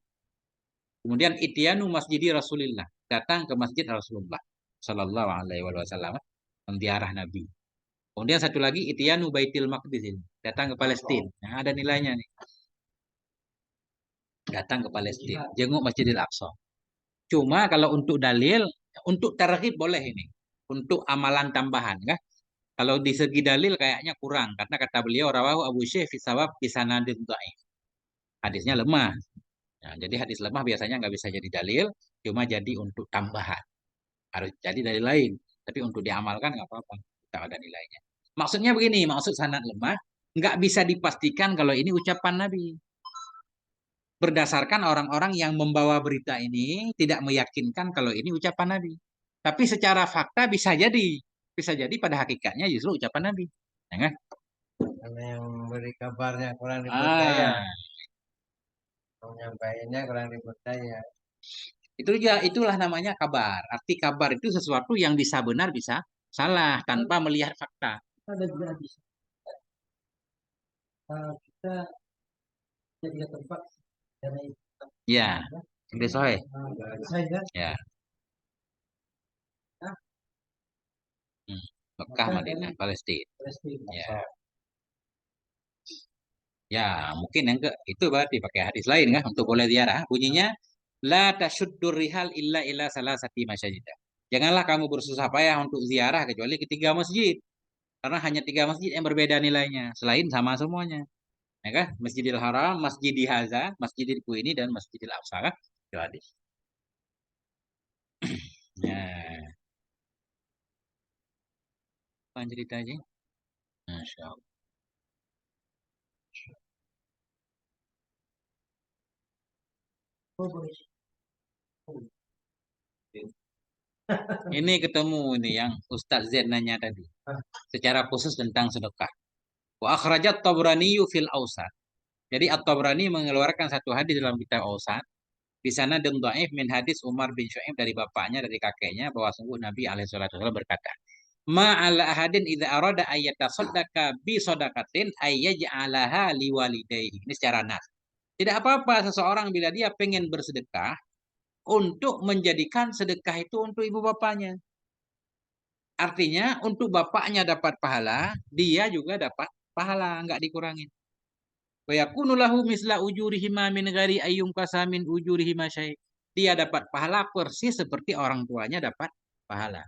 Kemudian ityanu masjidi Rasulillah, datang ke masjid Rasulullah sallallahu alaihi wasallam, menziarah Nabi. Kemudian satu lagi ityanu baitil maqdis ini, datang ke Palestina. Nah, ada nilainya nih. Datang ke Palestina, jenguk Masjidil Aqsa. Cuma kalau untuk dalil, untuk targhib boleh ini. Untuk amalan tambahan kan. Kalau di segi dalil kayaknya kurang karena kata beliau rawahu Abu Syekh fi sawab bi sanadin dhaif. Hadisnya lemah. Nah, jadi hadis lemah biasanya nggak bisa jadi dalil, cuma jadi untuk tambahan. Harus jadi dalil lain. Tapi untuk diamalkan nggak apa-apa. Tidak ada nilainya. Maksudnya begini, maksud sanad lemah, nggak bisa dipastikan kalau ini ucapan Nabi. Berdasarkan orang-orang yang membawa berita ini tidak meyakinkan kalau ini ucapan Nabi. Tapi secara fakta bisa jadi pada hakikatnya justru ucapan Nabi. Ya kan? Karena yang memberi kabarnya kurang dipercaya, Ah, menyampaikannya kurang dipercaya. itulah namanya kabar. Arti kabar itu sesuatu yang bisa benar bisa salah tanpa melihat fakta. Ada juga bisa kita jadi tempat dari Ya, sudah sahih. saya Ya, hmm. Mekah, Madinah, Palestina. Palestina. Ya, ya mungkin yang ke itu berarti pakai hadis lain kan untuk boleh ziarah. Bunyinya la tasyuddur rihal illa salasati masajid. Janganlah kamu bersusah payah untuk ziarah kecuali ketiga masjid. Karena hanya tiga masjid yang berbeda nilainya. Selain sama semuanya. Ya kan? Masjidil Haram, Masjidil Haza, Masjidil Ini dan Masjidil Aqsa kan? Itu hadis. Ya, apa cerita aja? Masya Allah. Ini ketemu ini yang Ustaz Zain nanya tadi. Secara khusus tentang sedekah. Wa akhrajat Tabrani fil Awsat. Jadi At-Tabrani mengeluarkan satu hadis dalam kitab Awsat. Di sana dan dhaif min hadis Umar bin Syuaib dari bapaknya dari kakeknya bahwa sungguh Nabi alaihi salatu wasallam berkata, "Ma ala ahadin idza arada ayyatasaddaqa bi shadaqatin ayyaj'alaha liwalidayhi." Ini secara nas. Tidak apa-apa seseorang bila dia pengen bersedekah untuk menjadikan sedekah itu untuk ibu bapaknya. Artinya untuk bapaknya dapat pahala, dia juga dapat pahala, nggak dikurangi. Wa yakunu lahu misla ujurihima min ghairi ayyum kasamin ujurihima syai'. Dia dapat pahala persis seperti orang tuanya dapat pahala.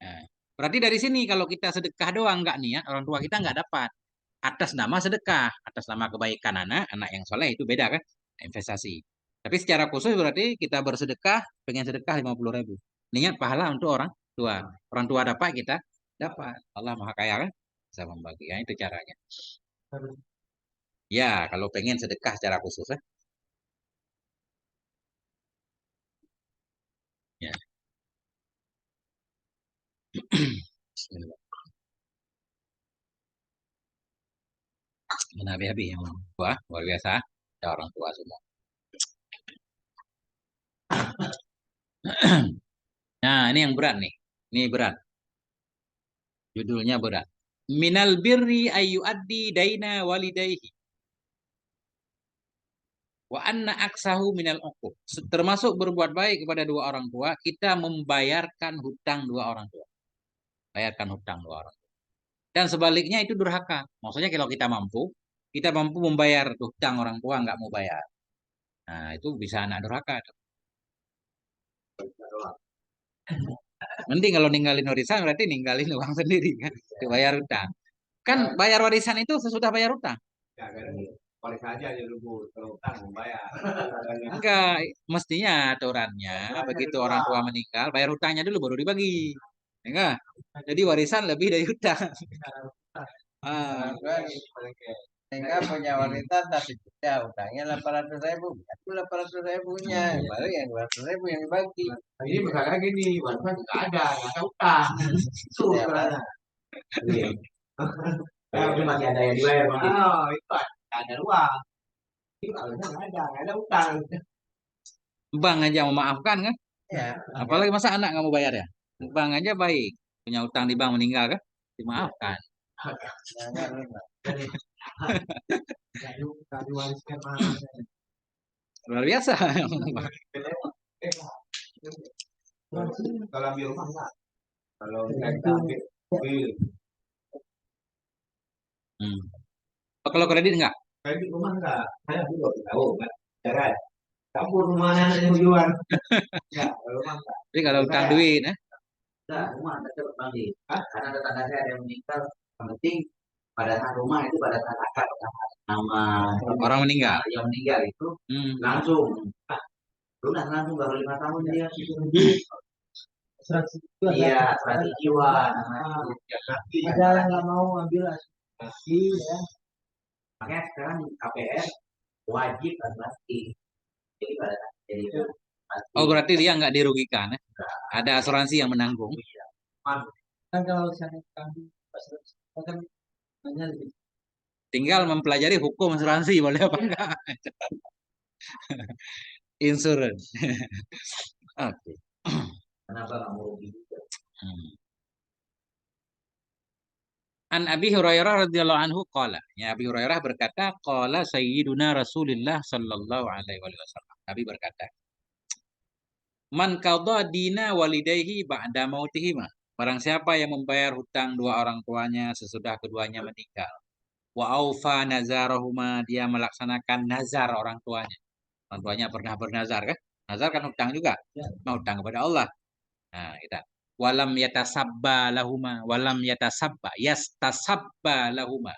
Nah, berarti dari sini kalau kita sedekah doang nggak niat, orang tua kita nggak dapat. Atas nama sedekah, atas nama kebaikan anak, anak yang soleh itu beda kan? Investasi. Tapi secara khusus berarti kita bersedekah, pengen sedekah 50.000. Niat pahala untuk orang tua. Orang tua dapat, kita dapat. Allah Maha Kaya kan? Bisa membagi. Ya, itu caranya. Ya, kalau pengen sedekah secara khusus ya. Ya. Bismillah. Nabi-nabi yang tua, luar biasa. Ada orang tua semua. Nah, ini yang berat nih. Ini berat. Judulnya berat. Minal birri ayu addi daina walidayhi. Wa anna aksahu minal uquq. Termasuk berbuat baik kepada dua orang tua, kita membayarkan hutang dua orang tua. Bayarkan hutang dua orang. Dan sebaliknya itu durhaka. Maksudnya kalau kita mampu membayar hutang orang tua nggak mau bayar. Nah, itu bisa anak durhaka. Nanti kalau ninggalin warisan berarti ninggalin uang sendiri kan. Itu bayar hutang. Kan bayar warisan itu sesudah bayar hutang. Enggak, mestinya aturannya begitu orang tua meninggal, bayar hutangnya dulu baru dibagi. Enggak. Jadi warisan lebih dari hutang. Ah, Sehingga punya wanita tapi ya utangnya 800.000, aku 800.000-nya, baru yang 200.000 yang dibagi. Ini misalnya gini, wanita nggak ada utang. Itu Ya, karena. Ya, udah masih ada yang dibayar. Oh, itu ada uang. Itu kalau nggak ada utang. Bank aja memaafkan kan? Ya, Apalagi masa anak nggak mau bayar ya? Bank aja baik. Punya utang di bank meninggal kan? Dimaafkan. jangan. Jadi nggak diwariskan mahal. Luar biasa. Kalau ambil rumah enggak. Kalau kita ambil mobil, Hmm. Oh, kalau kredit enggak? kredit rumah enggak. Saya juga tahu kan. Cara campur rumah anak yang jual. Ya, kalau rumah enggak. Tapi kalau Kalau utang saya duit, enggak, rumah ada cepat balik. Karena tetangga saya ada yang meninggal. Yang penting pada saat rumah itu pada saat akad nama orang meninggal. yang meninggal itu Hmm. langsung lunas langsung baru 5 tahun dia iya asuransi jiwa ada yang nggak mau ambil asuransi ya makanya sekarang KPR wajib asuransi jadi pada jadi itu Oh, berarti dia nggak dirugikan ya? Ada asuransi yang menanggung. kan kalau saya kami asuransi kan hanya lebih Tinggal mempelajari hukum asuransi boleh apa enggak? Insurance. Oke. kenapa nggak mau rugi juga Hmm. An Abi Hurairah radhiyallahu anhu qala. Ya, Abi Hurairah berkata, qala sayyiduna Rasulullah sallallahu alaihi wasallam. Nabi berkata, "Man qadha dina walidayhi ba'da mautihima." Barang siapa yang membayar hutang dua orang tuanya sesudah keduanya meninggal. Wa aufa nazarahuma, dia melaksanakan nazar orang tuanya. Orang tuanya pernah bernazar kan? Nazar kan hutang juga. Nah, hutang kepada Allah. Nah, kita walam yatasabba yastasabba lahuma,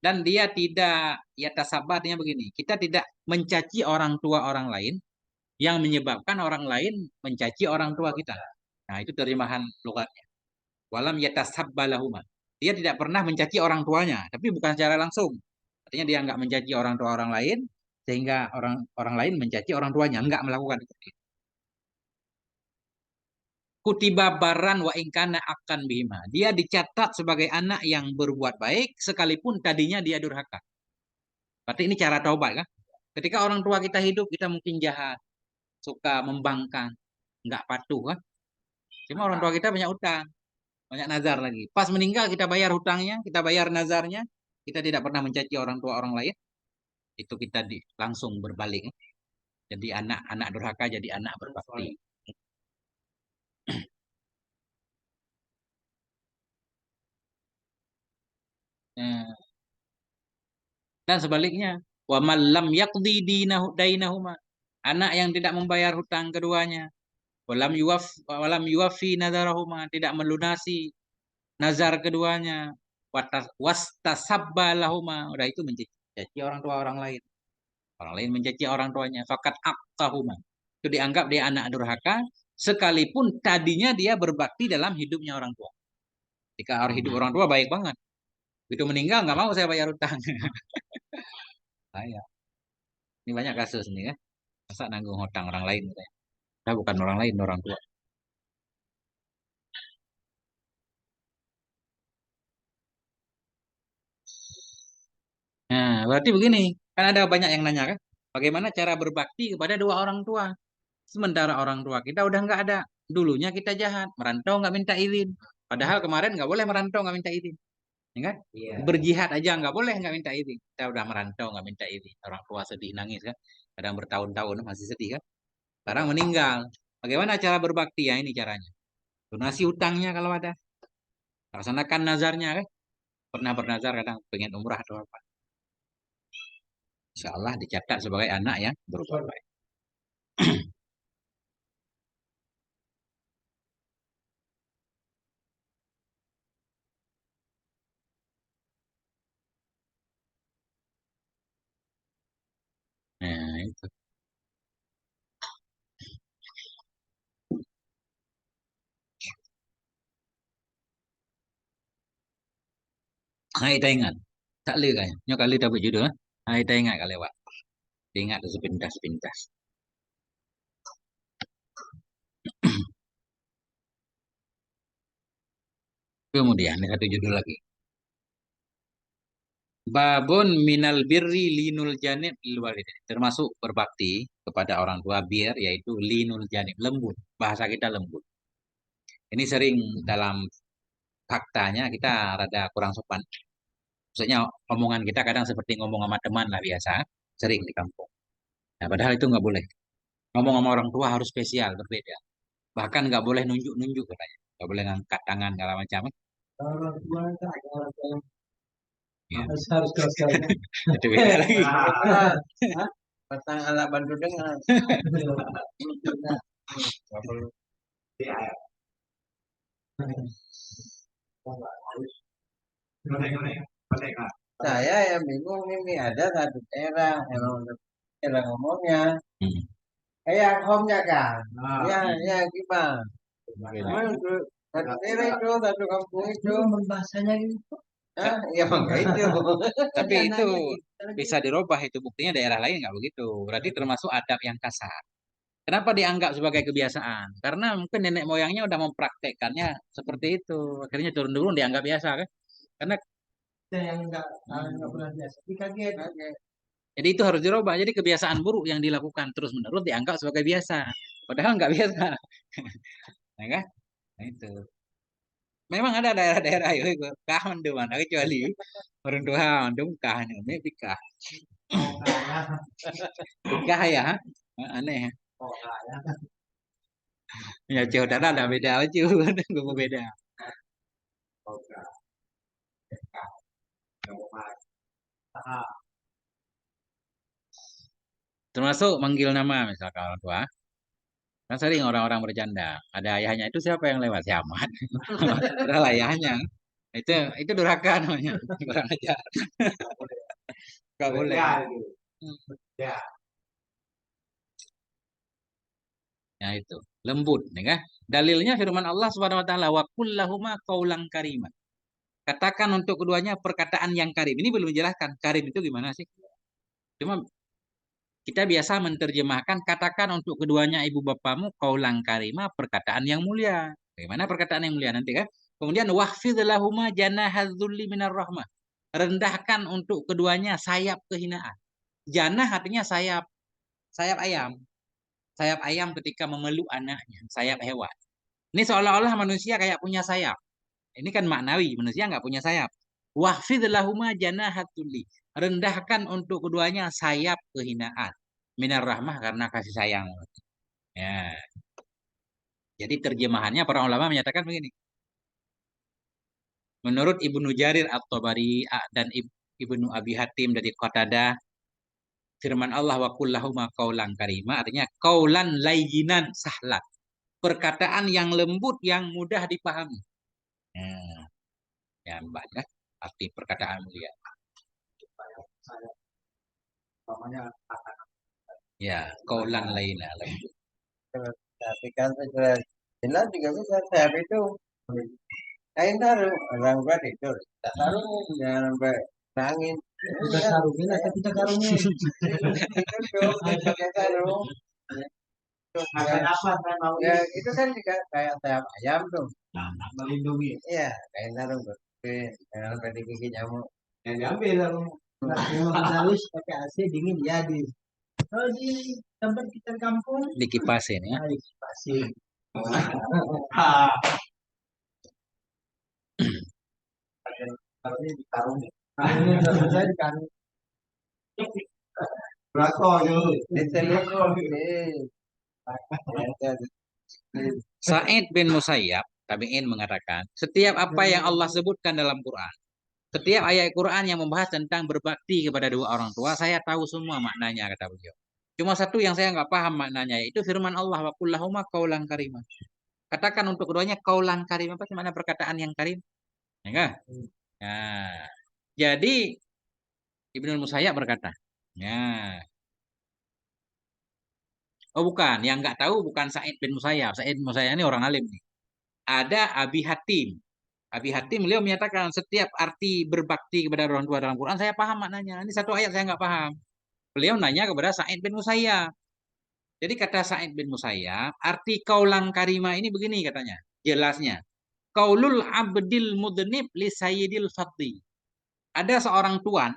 dan dia tidak yatasabba, artinya begini, kita tidak mencaci orang tua orang lain yang menyebabkan orang lain mencaci orang tua kita. Nah, itu terjemahan logatnya. Walam yatasabba lahuma, dia tidak pernah mencaci orang tuanya, tapi bukan secara langsung, artinya dia nggak mencaci orang tua orang lain sehingga orang orang lain mencaci orang tuanya, nggak melakukan itu. Kutiba baran wa ingkana akan bima. Dia dicatat sebagai anak yang berbuat baik sekalipun tadinya dia durhaka. Berarti ini cara taubat kan? Ketika orang tua kita hidup, kita mungkin jahat, suka membangkang, nggak patuh kan? Cuma orang tua kita banyak utang, banyak nazar lagi. Pas meninggal kita bayar hutangnya, kita bayar nazarnya, kita tidak pernah mencaci orang tua orang lain. Itu kita langsung berbalik. Kan? Jadi anak-anak durhaka jadi anak berbakti. Nah, dan sebaliknya, wa malam yaqdi dainahuma. Anak yang tidak membayar hutang keduanya, walam yuwafi nazarahuma, tidak melunasi nazar keduanya, wastasabba lahuma, udah itu mencaci orang tua orang lain. Orang lain mencaci orang tuanya, fakat aqtahuma. Itu dianggap dia anak durhaka sekalipun tadinya dia berbakti dalam hidupnya orang tua. Jika hidup orang tua baik banget, begitu meninggal nggak mau saya bayar hutang. Saya. Ini banyak kasus nih kan. Masa nanggung hutang orang lain katanya. Nah, bukan orang lain, orang tua. Nah, berarti begini. Kan ada banyak yang nanya kan. Bagaimana cara berbakti kepada dua orang tua? Sementara orang tua kita udah nggak ada. Dulunya kita jahat. Merantau nggak minta izin. Padahal kemarin nggak boleh merantau nggak minta izin. Ya kan? iya Berjihad aja nggak boleh nggak minta izin. Kita udah merantau nggak minta izin. Orang tua sedih nangis kan. Kadang bertahun-tahun masih sedih kan. Sekarang meninggal. Bagaimana cara berbakti? Ya ini caranya. Lunasi hutangnya kalau ada. Laksanakan nazarnya kan. Pernah bernazar kadang pengen umrah atau apa. Insya Allah dicatat sebagai anak yang berbuat baik. Nah, itu. Hai kita ingat. Tak leh kan. Nyo kali dapat judul. Hai kita ingat kali lewat. Ingat sepintas-sepintas. Kemudian ada satu judul lagi. Babun minal birri linul janib lil walidain. Termasuk berbakti kepada orang tua bir yaitu linul janib, lembut. Bahasa kita lembut. Ini sering dalam faktanya kita rada kurang sopan. Maksudnya omongan kita kadang seperti ngomong sama teman lah biasa, sering di kampung. Nah, padahal itu nggak boleh. Ngomong sama orang tua harus spesial, berbeda. Bahkan nggak boleh nunjuk-nunjuk katanya. Nggak boleh ngangkat tangan segala macam. Kalau orang tua kan ada orang tua yang Ya, harus keras-keras. itu beda lagi. Hah? Pasang alat bantu dengar. Nggak perlu. Saya yang bingung ini ada satu daerah emang cara ngomongnya Hmm, kayak homnya kan. Ya, hmm, ya gimana? beda. Emang itu satu daerah itu satu kampung itu. Bahasanya gitu. Ah, ya enggak itu. Tapi Jangan itu nanya gitu. bisa dirubah itu buktinya daerah lain nggak begitu. Berarti termasuk adab yang kasar. Kenapa dianggap sebagai kebiasaan? Karena mungkin nenek moyangnya udah mempraktekkannya seperti itu. Akhirnya turun-turun dianggap biasa kan? Karena Kita yang nggak pernah biasa. Dikaget. Oke. jadi itu harus dirubah. Jadi kebiasaan buruk yang dilakukan terus-menerus dianggap sebagai biasa. Padahal nggak biasa. Ya kan? Nah, itu. Memang ada daerah-daerah itu kahan tuh mana kecuali orang tua mandum kahan ini pikah. Oh, kalah. Pikah ya. Aneh. Oh, kalah. Ya chiều đã là beda chứ gue beda. Oh, kalah. Ah, Termasuk manggil nama misalkan orang tua. Kan sering orang-orang bercanda. Ada ayahnya itu siapa yang lewat? Si Ahmad. Padahal ayahnya. Itu durhaka namanya. Kurang ajar. Gak boleh. ya, gitu. Ya. Ya itu. Lembut. Ya kan? Dalilnya firman Allah Subhanahu Wa Taala. Wa kullahuma qaulan karima. Katakan untuk keduanya perkataan yang karim. Ini belum dijelaskan. Karim itu gimana sih? Cuma kita biasa menerjemahkan katakan untuk keduanya ibu bapamu kaulang karima perkataan yang mulia. Bagaimana perkataan yang mulia nanti kan? Kemudian wahfidz lahuma janahadzulli minar rahmah. Rendahkan untuk keduanya sayap kehinaan. Janah artinya sayap, sayap ayam. Sayap ayam ketika memeluk anaknya, sayap hewan. Ini seolah-olah manusia kayak punya sayap. Ini kan maknawi, manusia nggak punya sayap. Wahfidz lahuma janahadzulli. Rendahkan untuk keduanya sayap kehinaan minar rahmah karena kasih sayang. Ya, jadi terjemahannya para ulama menyatakan begini. Menurut Ibnu Jarir At-Tabari dan Ibnu Abi Hatim dari Qatadah, firman Allah wa kullahuma qaulan karima artinya qaulan layyinan sahlan. Perkataan yang lembut yang mudah dipahami. Ya, ya banyak arti perkataan mulia. Saya namanya Ya, qaulan layyina lembut. Tapi kan sudah jelas juga bisa saya itu kain taruh orang gua tidur. Tak taruh jangan sampai nangis. kita Ya, sarungin atau kita karungin. tidur dong pakai sarung. Ada apa saya mau Ya itu kan juga kayak sayap ayam tuh. melindungi. Iya, kain sarung tuh. Jangan sampai digigit nyamuk. Yang diambil lalu. Memang harus pakai AC dingin ya di. Kalau di tempat kita kampung, Dikipasin ya. pasti. Ah, kalau ini dikarung. Ini saya dikarung. Berako dulu. Ditelepon. Sa'id bin Musayyab tabi'in mengatakan, setiap apa yang Allah sebutkan dalam Quran, setiap ayat Quran yang membahas tentang berbakti kepada dua orang tua, saya tahu semua maknanya kata beliau. Cuma satu yang saya nggak paham maknanya, itu firman Allah wa kullahuma qaulan karimah. Katakan untuk keduanya qaulan karim apa sih makna perkataan yang karim? Ya kan? Nah, jadi Ibnu Musayyab berkata, ya, oh bukan, yang nggak tahu bukan Sa'id bin Musayyab. Sa'id bin Musayyab ini orang alim nih. Ada Abi Hatim. Abi Hatim beliau menyatakan setiap arti berbakti kepada orang tua dalam Quran saya paham maknanya. Ini satu ayat saya nggak paham. Beliau nanya kepada Sa'id bin Musayyab. Jadi kata Sa'id bin Musayyab, arti kaulan karima ini begini katanya. Jelasnya. Kaulul abdil mudnib li sayyidil fadli. Ada seorang tuan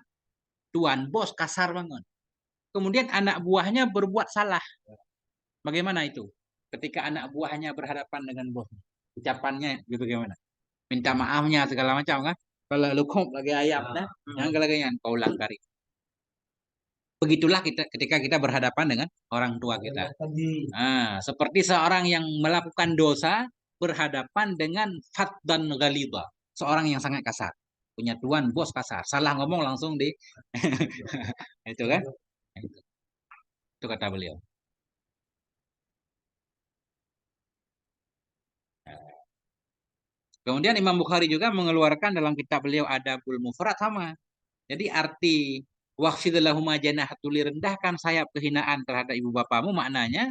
bos kasar banget. Kemudian anak buahnya berbuat salah. Bagaimana itu? Ketika anak buahnya berhadapan dengan bos, ucapannya gitu bagaimana? Minta maafnya segala macam kan? Kalau lu kok lagi ayam dah, yang lagi yang kau langgar. Begitulah kita ketika kita berhadapan dengan orang tua kita. Seperti seorang yang melakukan dosa berhadapan dengan faddan ghaliba, seorang yang sangat kasar. Punya tuan bos kasar, salah ngomong langsung di itu kan? Itu kata beliau. Kemudian Imam Bukhari juga mengeluarkan dalam kitab beliau Adabul Mufrad sama. Jadi arti waqfid lahuma janahatu rendahkan sayap kehinaan terhadap ibu bapamu maknanya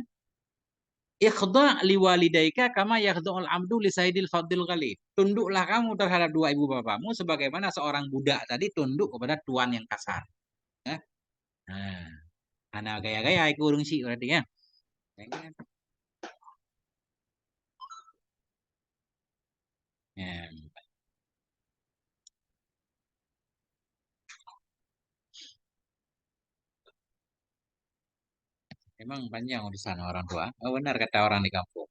ikhda liwalidaika kama yakhda'ul abdu li sayyidil fadil ghalib. Tunduklah kamu terhadap dua ibu bapamu sebagaimana seorang budak tadi tunduk kepada tuan yang kasar. Ya. Nah, anak gaya-gaya iku urung sih berarti ya. Ya. Memang panjang urusan orang tua. Oh, benar kata orang di kampung.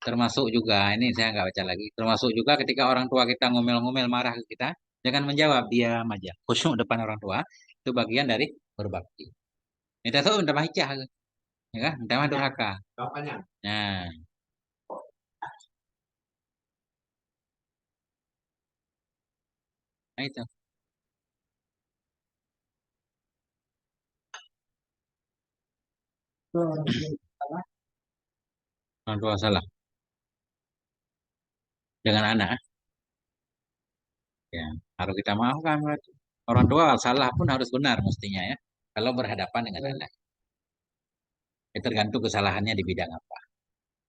Termasuk juga, ini saya nggak baca lagi. Termasuk juga ketika orang tua kita ngomel-ngomel marah ke kita, jangan menjawab, diam aja. Khusyuk depan orang tua, itu bagian dari berbakti. Kita tahu minta hijah, ya kan? Minta durhaka. Nah, nah itu. Orang tua salah dengan anak, ya harus kita maafkan berarti. Orang tua salah pun harus benar mestinya ya. Kalau berhadapan dengan anak, ya, tergantung kesalahannya di bidang apa.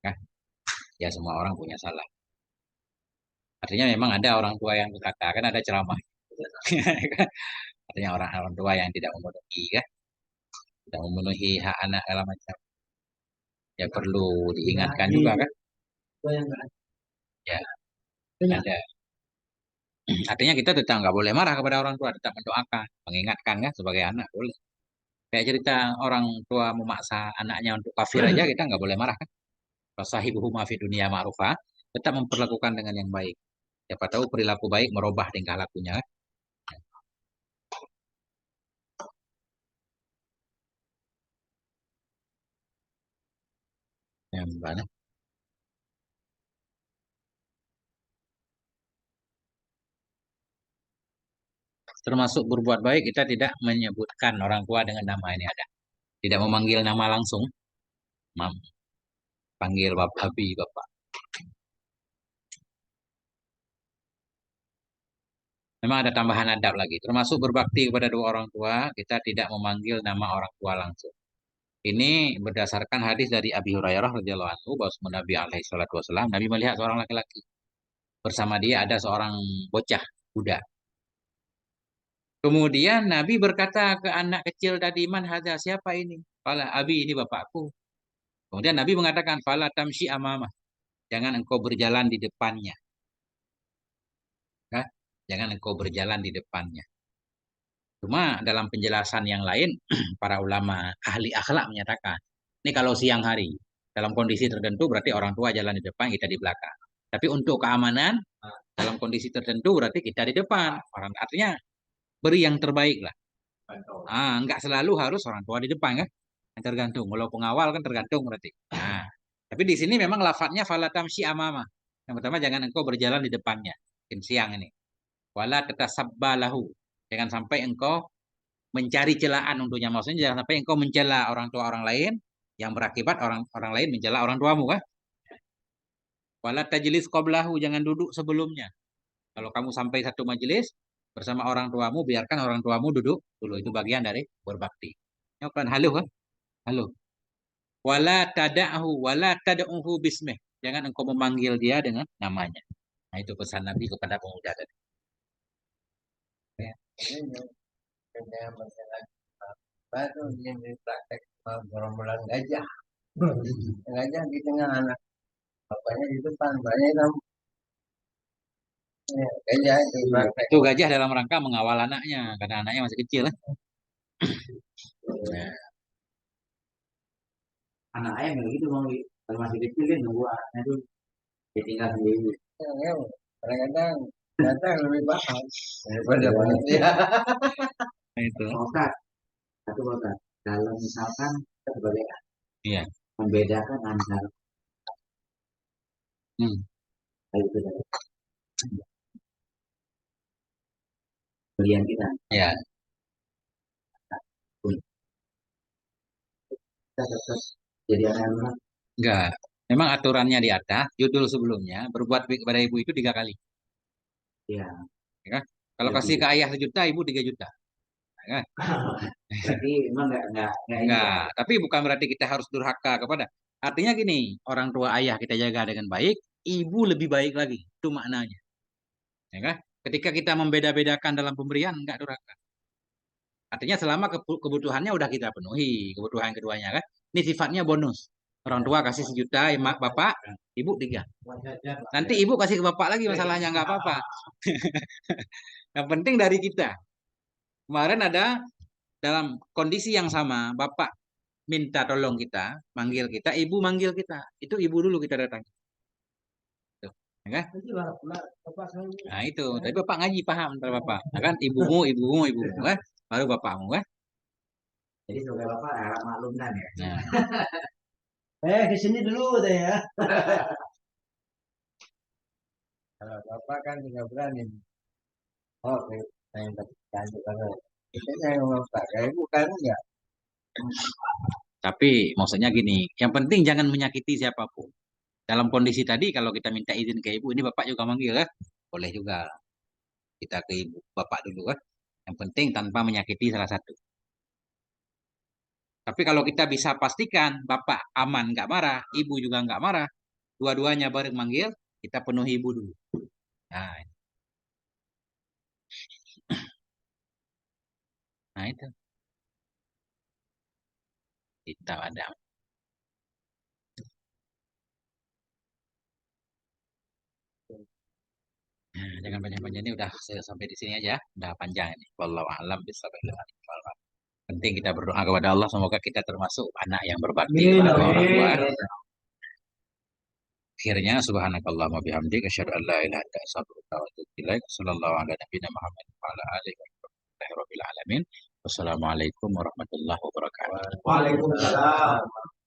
Ya, ya semua orang punya salah. Artinya memang ada orang tua yang berkata, kan ada ceramah. Artinya orang tua yang tidak memenuhi, kan? Tidak memenuhi hak anak segala macam. Ya perlu diingatkan juga kan? Ya ada. Artinya kita tetap nggak boleh marah kepada orang tua, tetap mendoakan, mengingatkan kan sebagai anak boleh. Kayak cerita orang tua memaksa anaknya untuk kafir aja kita nggak boleh marah kan? Fasahibuhuma fi dunia ma'rufa, tetap memperlakukan dengan yang baik. Siapa tahu perilaku baik merubah tingkah lakunya kan? Ya, gimana? Termasuk berbuat baik kita tidak menyebutkan orang tua dengan nama ini ada. Tidak memanggil nama langsung, mam, panggil bapak, abi, bapak. Memang ada tambahan adab lagi. Termasuk berbakti kepada dua orang tua, kita tidak memanggil nama orang tua langsung. Ini berdasarkan hadis dari Abi Hurairah radhiyallahu anhu bahwa Nabi alaihi salatu wasallam, Nabi melihat seorang laki-laki. Bersama dia ada seorang bocah budak. Kemudian Nabi berkata ke anak kecil tadi, "Man hadza? Siapa ini?" Fala abi, ini bapakku. Kemudian Nabi mengatakan, "Fala tamshi amamah." Jangan engkau berjalan di depannya. Ya? Jangan engkau berjalan di depannya. Cuma dalam penjelasan yang lain, para ulama ahli akhlak menyatakan, ini kalau siang hari, dalam kondisi tertentu berarti orang tua jalan di depan, kita di belakang. Tapi untuk keamanan, dalam kondisi tertentu berarti kita di depan. Orang artinya beri yang terbaik lah. Enggak selalu harus orang tua di depan kan? Tergantung. Kalau pengawal kan tergantung berarti. Nah, tapi di sini memang lafadznya falatamsi amama. Yang pertama jangan engkau berjalan di depannya. Mungkin siang ini. Wala tatasabbalahu. Jangan sampai engkau mencari celaan untuknya. Maksudnya jangan sampai engkau mencela orang tua orang lain yang berakibat orang orang lain mencela orang tuamu kan? Wala tajlis qablahu, jangan duduk sebelumnya. Kalau kamu sampai satu majelis bersama orang tuamu, biarkan orang tuamu duduk dulu. Itu bagian dari berbakti. Ya kan halo kan? Halo. Wala tada'hu wala tad'uhu bismih. Jangan engkau memanggil dia dengan namanya. Nah, itu pesan Nabi kepada pemuda tadi. Ya. Ini yang masalah baru yang dipraktek gerombolan gajah. Gajah di tengah anak, bapaknya di depan, bapaknya Ya, gajah itu praktek. Itu gajah dalam rangka mengawal anaknya karena anaknya masih kecil lah. Nah, Anak ayam nggak gitu mau kalau masih kecil kan nunggu anaknya tuh dia tinggal sendiri. Ya, kadang-kadang datang lebih paham daripada manusia. itu. Pak Ustaz, satu Pak Ustaz, kalau misalkan kita sebagai Iya. membedakan antara Hmm. hal itu dari pembelian kita, Ya, kita tetap jadi anak yang benar. enggak. Memang aturannya di atas, judul sebelumnya berbuat baik kepada ibu itu 3 kali. Ya, Ya kan? Kalau ya kasih ke tiga. ayah 1 juta, ibu 3 juta. Ya kan? Berarti emang nggak ini ya. Enggak, tapi bukan berarti kita harus durhaka kepada. Artinya gini, orang tua ayah kita jaga dengan baik, ibu lebih baik lagi. Itu maknanya. Ya kan? Ketika kita membeda-bedakan dalam pemberian, enggak durhaka. Artinya selama kebutuhannya udah kita penuhi, kebutuhan keduanya kan. Ini sifatnya bonus. Orang tua kasih 1 juta, emak bapak, ibu 3. Nanti ibu kasih ke bapak lagi masalahnya nggak apa-apa. Yang penting dari kita. Kemarin ada dalam kondisi yang sama, bapak minta tolong kita, manggil kita, ibu manggil kita. Itu ibu dulu kita datang. Tuh, ya kan? Nah itu, tapi bapak ngaji paham antara bapak. Ya kan? Ibumu kan? Baru bapakmu kan? Jadi sebagai bapak harap maklum kan ya. Nah, Ke sini dulu deh ya. Kalau bapak kan juga berani. Oh, saya dapat cantik kalau itu saya ngomong pak, kayak bukan enggak. tapi maksudnya gini, yang penting jangan menyakiti siapapun. Dalam kondisi tadi, kalau kita minta izin ke ibu, ini bapak juga manggil kan? Boleh juga kita ke ibu, bapak dulu kan? Yang penting tanpa menyakiti salah satu. Tapi kalau kita bisa pastikan bapak aman nggak marah, ibu juga nggak marah, dua-duanya bareng manggil, kita penuhi ibu dulu. Nah, nah itu kita ada. Nah, jangan panjang-panjang ini udah sampai di sini aja, udah panjang ini. Wallahu a'lam bishawab. Penting kita berdoa kepada Allah semoga kita termasuk anak yang berbakti kepada orang tua. Akhirnya subhanakallahumma bihamdika asyhadu an la ilaha illa anta astaghfiruka wa atubu ilaik. Sallallahu ala nabiyina Muhammad wa ala alihi wa rabbil alamin. Wassalamualaikum warahmatullahi wabarakatuh. Waalaikumsalam.